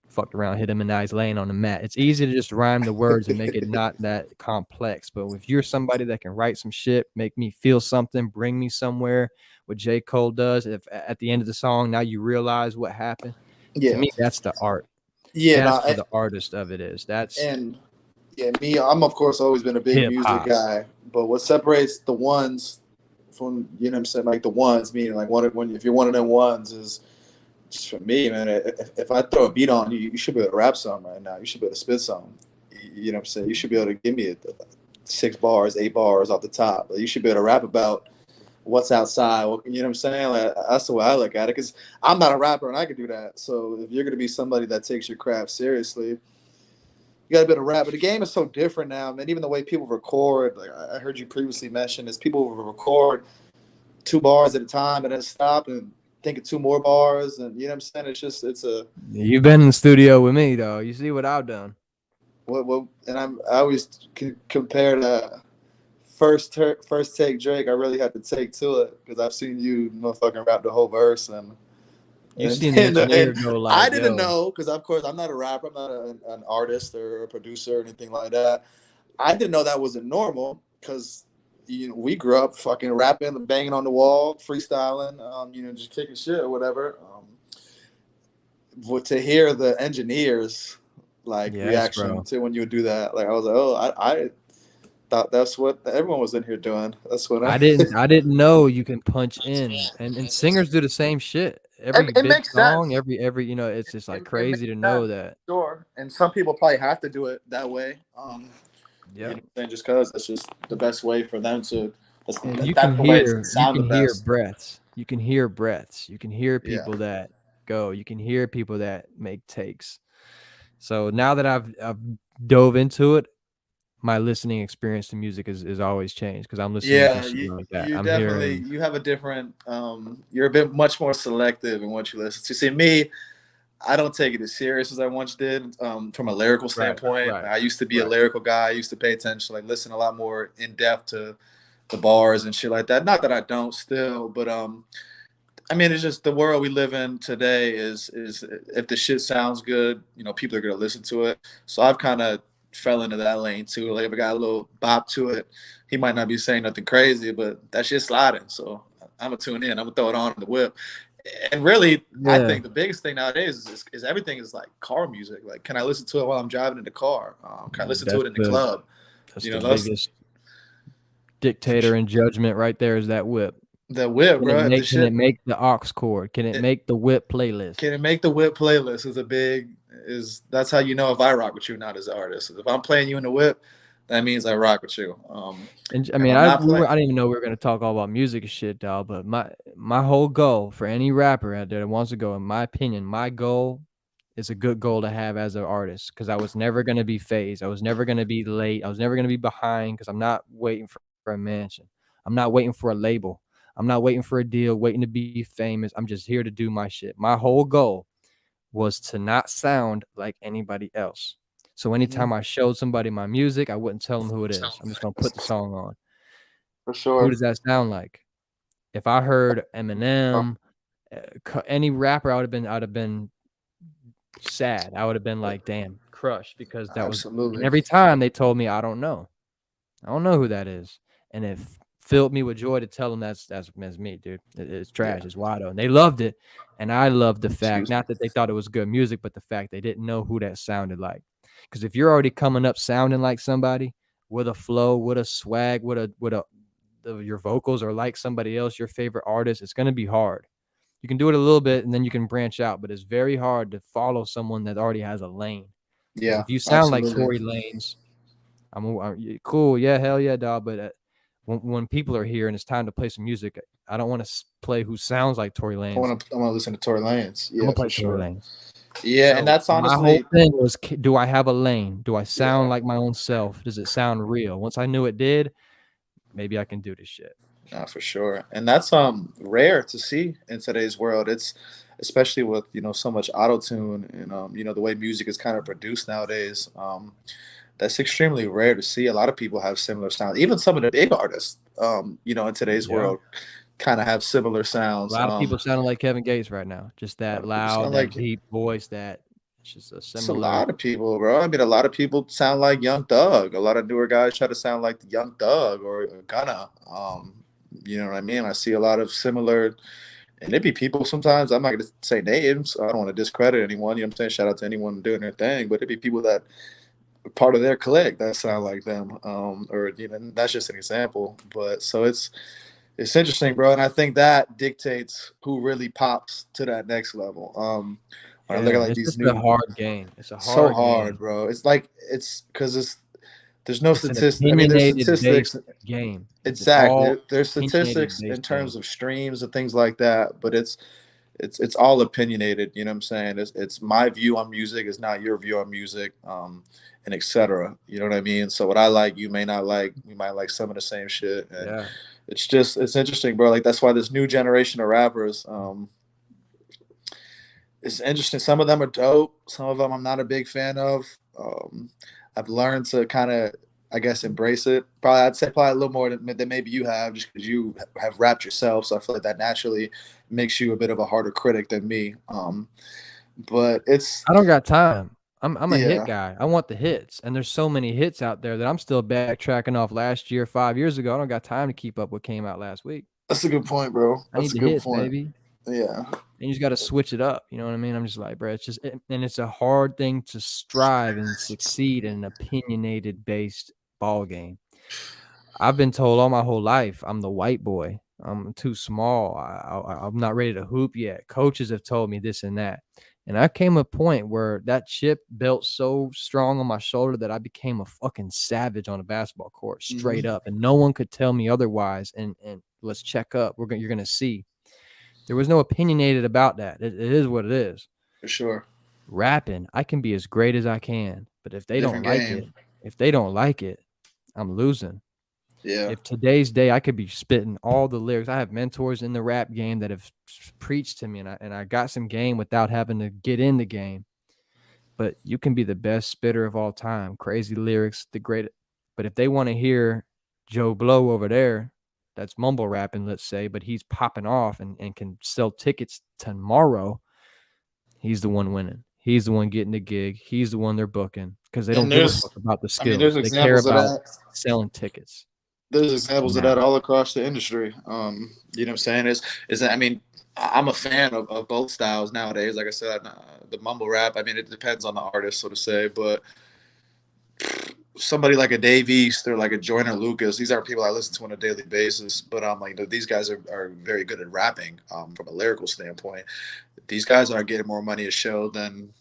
Fucked around, hit him, and now he's laying on the mat. It's easy to just rhyme the words and make it not that complex. But if you're somebody that can write some shit, make me feel something, bring me somewhere, what J. Cole does, if at the end of the song now you realize what happened, to me that's the art. Yeah, That's where the artist of it is. That's me. I'm of course always been a big music hip-hop. guy, but what separates the ones from what I'm saying, like the ones, meaning like if you're one of them ones, is just for me, man. If I throw a beat on you, you should be able to rap something right now. You should be able to spit something. You know what I'm saying? You should be able to give me 6 bars, 8 bars off the top. You should be able to rap about what's outside. You know what I'm saying? Like, that's the way I look at it, because I'm not a rapper and I can do that. So if you're going to be somebody that takes your craft seriously, you got to be able to rap. But the game is so different now, man. Even the way people record, like I heard you previously mention, is people will record 2 bars at a time and then stop and think of 2 more bars. And you know what I'm saying? You've been in the studio with me, though. You see what I've done. And I always compare the first take Drake. I really had to take to it because I've seen you motherfucking rap the whole verse, and you've seen the engineer go like, I didn't know, because of course I'm not a rapper, I'm not an artist or a producer or anything like that. I didn't know that wasn't normal, because we grew up fucking rapping, banging on the wall, freestyling, just kicking shit or whatever. But to hear the engineers reaction to when you would do that, like I was like, oh, I thought that's what everyone was in here doing. That's what I didn't know you can punch in, and singers do the same shit. Every it big makes song, sense. every it's just like crazy to know that. Sure, and some people probably have to do it that way. Yeah, just because that's just the best way for them to. And you can hear breaths. You can hear breaths. You can hear people that go. You can hear people that make takes. So now that I've dove into it, my listening experience to music is always changed, because I'm listening to shit like that. You I'm definitely hearing. You have a different. You're a bit much more selective in what you listen to. See, me, I don't take it as serious as I once did. From a lyrical standpoint, Right. I used to be a lyrical guy. I used to pay attention, like listen a lot more in depth to the bars and shit like that. Not that I don't still, but I mean, it's just the world we live in today is if the shit sounds good, people are gonna listen to it. So I've kind of fell into that lane too. Like if I got a little bop to it, he might not be saying nothing crazy, but that shit's sliding. So I'm gonna tune in. I'm gonna throw it on in the whip. And really, I think the biggest thing nowadays is everything is like car music. Like, can I listen to it while I'm driving in the car? Can I listen to it in the club? That's the biggest dictator in judgment right there, is that whip. The whip, bro. Can it make the aux chord? Can it make the whip playlist? Can it make the whip playlist? That's how you know if I rock with you, not as an artist. If I'm playing you in the whip, that means I rock with you. And I mean, I didn't even know we were gonna talk all about music and shit, dog. But my whole goal for any rapper out there that wants to go, in my opinion, my goal is a good goal to have as an artist, because I was never gonna be phased. I was never gonna be late. I was never gonna be behind, because I'm not waiting for a mansion. I'm not waiting for a label. I'm not waiting for a deal, waiting to be famous. I'm just here to do my shit. My whole goal was to not sound like anybody else. So anytime I showed somebody my music, I wouldn't tell them who it is. I'm just going to put the song on. For sure. Who does that sound like? If I heard Eminem, any rapper, I would have been sad. I would have been like, damn, crushed, because that was. And every time they told me, I don't know who that is. And it filled me with joy to tell them that's me, dude. It's trash. It's Wydoe. And they loved it. And I loved the fact, not that they thought it was good music, but the fact they didn't know who that sounded like. Because if you're already coming up sounding like somebody with a flow, with a swag, your vocals are like somebody else, your favorite artist, it's going to be hard. You can do it a little bit and then you can branch out, but it's very hard to follow someone that already has a lane. Yeah. If you sound like Tory Lanez, I'm cool. Yeah, hell yeah, dog. But when people are here and it's time to play some music, I don't want to play who sounds like Tory Lanez. I want to listen to Tory Lanez. Yeah, I'm gonna play Tory Lanez. Yeah, so and that's honestly my whole thing was: do I have a lane? Do I sound like my own self? Does it sound real? Once I knew it did, maybe I can do this shit. No, for sure. And that's rare to see in today's world. It's especially with so much auto-tune and the way music is kind of produced nowadays. That's extremely rare to see. A lot of people have similar sounds. Even some of the big artists, in today's world, kind of have similar A sounds. lot of people sounding like Kevin Gates right now. Just A lot that of people loud, sound that like deep voice, that it's just a it's a similar. lot of people, bro. I mean, a lot of people sound like Young Thug. A lot of newer guys try to sound like the Young Thug or Gunna. You know what I mean? I see a lot of similar, and it'd be people sometimes. I'm not gonna say names. I don't want to discredit anyone. You know what I'm saying? Shout out to anyone doing their thing, but it'd be people that are part of their clique that sound like them. Or that's just an example. But so it's interesting, bro, and I think that dictates who really pops to that next level. When I look at Yeah, like it's these just a new, hard game. It's a so hard hard, game. bro. It's like it's because there's no It's an statistics. I mean, there's opinionated based statistics. game. It's an Exactly. all There's opinionated statistics in based terms game. of streams and things like that, but it's all opinionated. You know what I'm saying? It's my view on music. It's not your view on music, and etc. You know what I mean? So what I like, you may not like. We might like some of the same shit, and Yeah. it's interesting, bro. Like that's why this new generation of rappers, it's interesting. Some of them are dope. Some of them I'm not a big fan of. Um, I've learned to kind of, I guess, embrace it. Probably, I'd say probably a little more than maybe you have, just because you have rapped yourself. So I feel like that naturally makes you a bit of a harder critic than me. But it's I don't got time. I'm a hit yeah, guy. I want the hits, and there's so many hits out there that I'm still backtracking off last year, 5 years ago. I don't got time to keep up what came out last week. that's a good point, bro. I That's need a the good hits, point. baby. Yeah, And you just got to switch it up. You know what I mean? I'm just like, bro, and it's a hard thing to strive and succeed in an opinionated based ball game. I've been told all my whole life I'm the white boy. I'm too small. I'm not ready to hoop yet. Coaches have told me this and that. And I came a point where that chip built so strong on my shoulder that I became a fucking savage on a basketball court, straight up. And no one could tell me otherwise. And let's check up. You're gonna see. There was no opinionated about that. It is what it is. for sure. Rapping, I can be as great as I can, but if they don't Different like game. it, if they don't like it, I'm losing. Yeah, If today's day I could be spitting all the lyrics, I have mentors in the rap game that have preached to me, and I got some game without having to get in the game. But you can be the best spitter of all time, crazy lyrics, the great. But if they want to hear Joe Blow over there, that's mumble rapping, let's say, but he's popping off and can sell tickets tomorrow, he's the one winning. He's the one getting the gig. He's the one they're booking because they don't and give a fuck about the I mean, there's skills. They care examples of about that. selling tickets There's examples of now. that all across the industry. You know what I'm saying? Is that I mean, I'm a fan of both styles nowadays. Like I said, the mumble rap. I mean, it depends on the artist, so to say. But somebody like a Dave East or like a Joyner Lucas, these are people I listen to on a daily basis. But I'm like, these guys are very good at rapping from a lyrical standpoint. These guys are getting more money a show than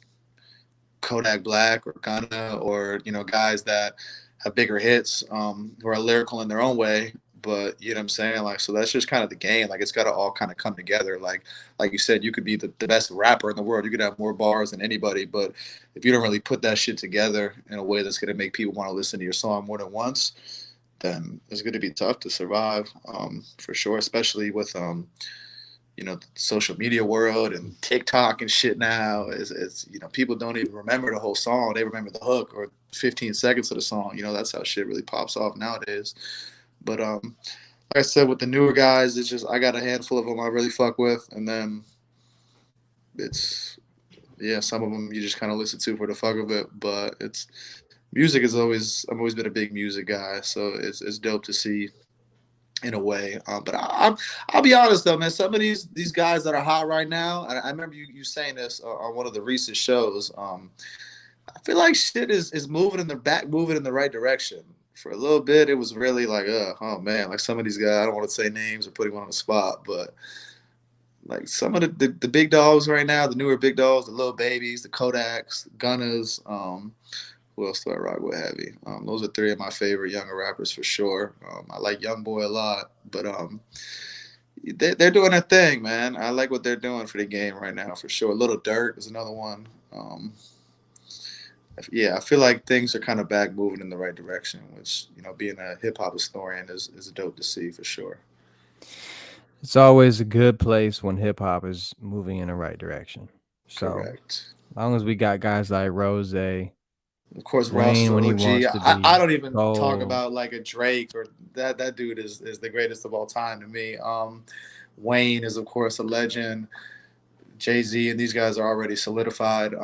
Kodak Black or Gunna or guys that have bigger hits who are lyrical in their own way. But you know what I'm saying? Like, so that's just kind of the game. Like, it's got to all kind of come together. Like you said, you could be the best rapper in the world. You could have more bars than anybody. But if you don't really put that shit together in a way that's going to make people want to listen to your song more than once, then it's going to be tough to survive for sure, especially with the social media world and TikTok and shit now is people don't even remember the whole song. They remember the hook or 15 seconds of the song. That's how shit really pops off nowadays. But like I said, with the newer guys, it's just I got a handful of them I really fuck with, and then it's some of them you just kind of listen to for the fuck of it. But it's music is always I've always been a big music guy, so it's dope to see in a way. But I'll be honest though, man. Some of these guys that are hot right now, I remember you saying this on one of the recent shows. I feel like shit is moving moving in the right direction. For a little bit, it was really like, oh man, like some of these guys. I don't want to say names or put anyone on the spot, but like some of the big dogs right now, the newer big dogs, the little babies, the Kodaks, Gunners. Who else do I rock with heavy? Those are three of my favorite younger rappers for sure. I like Young Boy a lot, but they're doing their thing, man. I like what they're doing for the game right now for sure. Little Dirt is another one. I feel like things are kind of back moving in the right direction, which being a hip hop historian is dope to see for sure. It's always a good place when hip hop is moving in the right direction. So Correct. as long as we got guys like Rose, Of course, Ross is Wayne the when he OG. wants to I be don't even talk cold. about like a Drake or that dude is the greatest of all time to me. Wayne is of course a legend. Jay-Z and these guys are already solidified.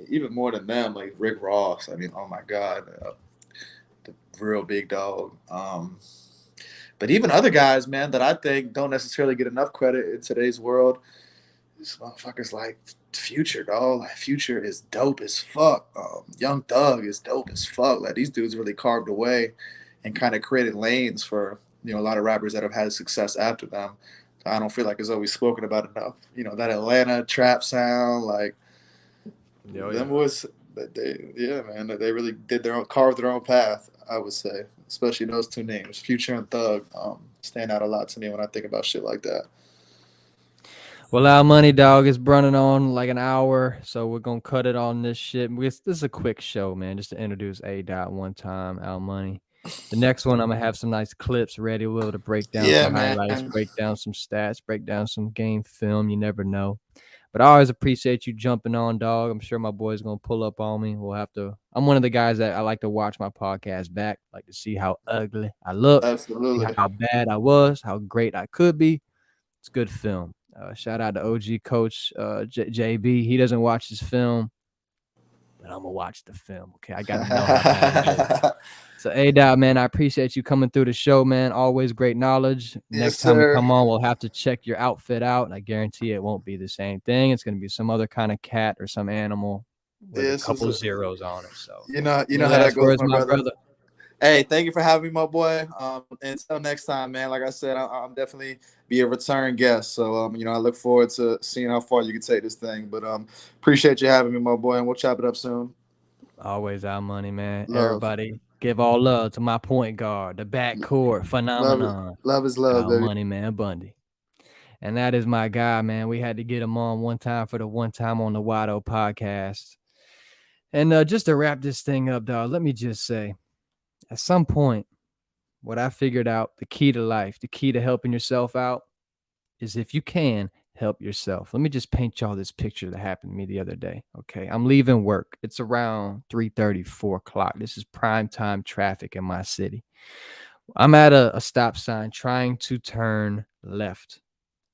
Even more than them, like Rick Ross. I mean, oh my God, the real big dog. But even other guys, man, that I think don't necessarily get enough credit in today's world. This motherfucker's like Future, dog. Like Future is dope as fuck. Young Thug is dope as fuck. Like these dudes really carved away and kind of created lanes for a lot of rappers that have had success after them. So I don't feel like it's always spoken about enough. That Atlanta trap sound, like Oh, them yeah. was yeah, man. They really did carved their own path. I would say, especially those two names, Future and Thug, stand out a lot to me when I think about shit like that. Well, our money, dog, is running on like an hour, so we're gonna cut it on this shit. This is a quick show, man, just to introduce A Dot one time. Our money. The next one, I'm gonna have some nice clips ready. We'll be able to break down Yeah, some man. highlights, break down some stats, break down some game film. You never know. But I always appreciate you jumping on, dog. I'm sure my boy's gonna pull up on me. We'll have to. I'm one of the guys that I like to watch my podcast back, like to see how ugly I look, see Absolutely. how bad I was, how great I could be. It's good film. Shout out to OG Coach JB. He doesn't watch his film, but I'm gonna watch the film. Okay, I got to know how bad it is. So, A-Dot, man, I appreciate you coming through the show, man. Always great knowledge. Yes, Next time we sir. come on, we'll have to check your outfit out, and I guarantee it won't be the same thing. It's gonna be some other kind of cat or some animal with a This is couple zeros on it. So, you any know how that last goes, words, my my brother. brother? Hey, thank you for having me, my boy. Until next time, man. Like I said, I'm definitely be a return guest. So, I look forward to seeing how far you can take this thing. But appreciate you having me, my boy, and we'll chop it up soon. Always our money, man. Love, Everybody, give all love to my point guard, the backcourt love, phenomenon, love is love, our baby. money man, Bundie. And that is my guy, man. We had to get him on one time for the one time on the Wydoe podcast. And just to wrap this thing up, dog, let me just say, at some point, what I figured out, the key to life, the key to helping yourself out is if you can, help yourself. Let me just paint y'all this picture that happened to me the other day. Okay. I'm leaving work. It's around 3:30, 4 o'clock. This is prime time traffic in my city. I'm at a stop sign trying to turn left.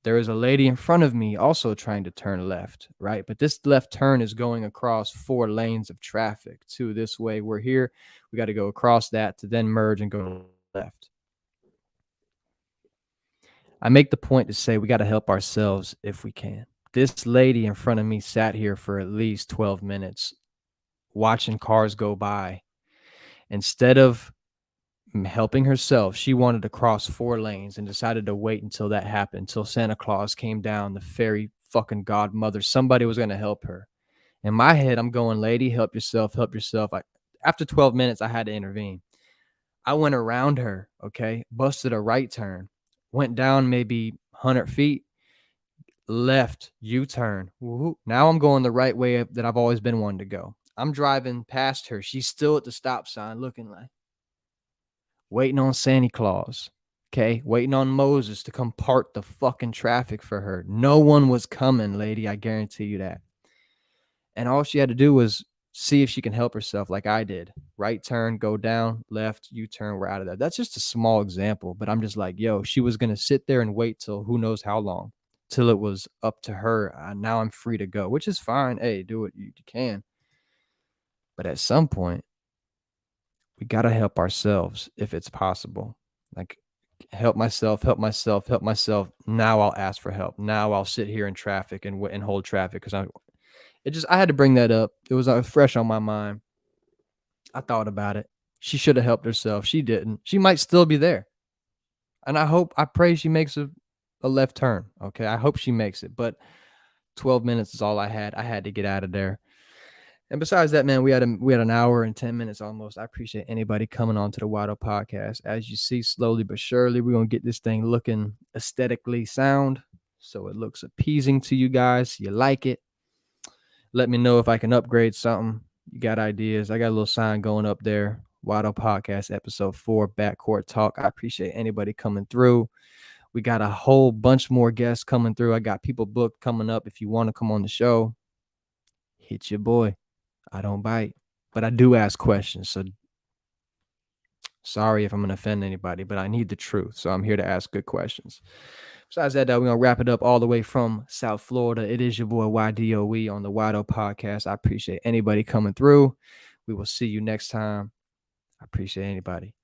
There is a lady in front of me also trying to turn left, right? But this left turn is going across 4 lanes of traffic. 2 this way. We're here. We got to go across that to then merge and go left. I make the point to say we got to help ourselves if we can. This lady in front of me sat here for at least 12 minutes watching cars go by. Instead of helping herself, she wanted to cross 4 lanes and decided to wait until that happened, until Santa Claus came down, the fairy fucking godmother. Somebody was going to help her. In my head, I'm going, lady, help yourself, help yourself. After 12 minutes, I had to intervene. I went around her, okay, busted a right turn, went down maybe 100 feet, left, U-turn. Woo-hoo. Now I'm going the right way that I've always been wanting to go. I'm driving past her. She's still at the stop sign looking like, waiting on Santa Claus, okay, waiting on Moses to come part the fucking traffic for her. No one was coming, lady, I guarantee you that. And all she had to do was see if she can help herself like I did. Right turn, go down, left, U-turn, we're out of there. That's just a small example, but I'm just like, yo, she was going to sit there and wait till who knows how long, till it was up to her. Now I'm free to go, which is fine. Hey, do what you can. But at some point, we got to help ourselves if it's possible. Like, help myself, help myself, help myself. Now I'll ask for help. Now I'll sit here in traffic and hold traffic because I had to bring that up. It was fresh on my mind. I thought about it. She should have helped herself. She didn't. She might still be there. And I pray she makes a left turn. Okay. I hope she makes it. But 12 minutes is all I had. I had to get out of there. And besides that, man, we had an hour and 10 minutes almost. I appreciate anybody coming on to the Wydoe podcast. As you see, slowly but surely, we're going to get this thing looking aesthetically sound. So it looks appeasing to you guys. You like it. Let me know if I can upgrade something. You got ideas. I got a little sign going up there. Wydoe podcast episode 4, Backcourt Talk. I appreciate anybody coming through. We got a whole bunch more guests coming through. I got people booked coming up. If you want to come on the show, hit your boy. I don't bite. but I do ask questions. So sorry if I'm going to offend anybody, but I need the truth. So I'm here to ask good questions. Besides that, we're going to wrap it up all the way from South Florida. It is your boy Wydoe on the Wydoe podcast. I appreciate anybody coming through. We will see you next time. I appreciate anybody.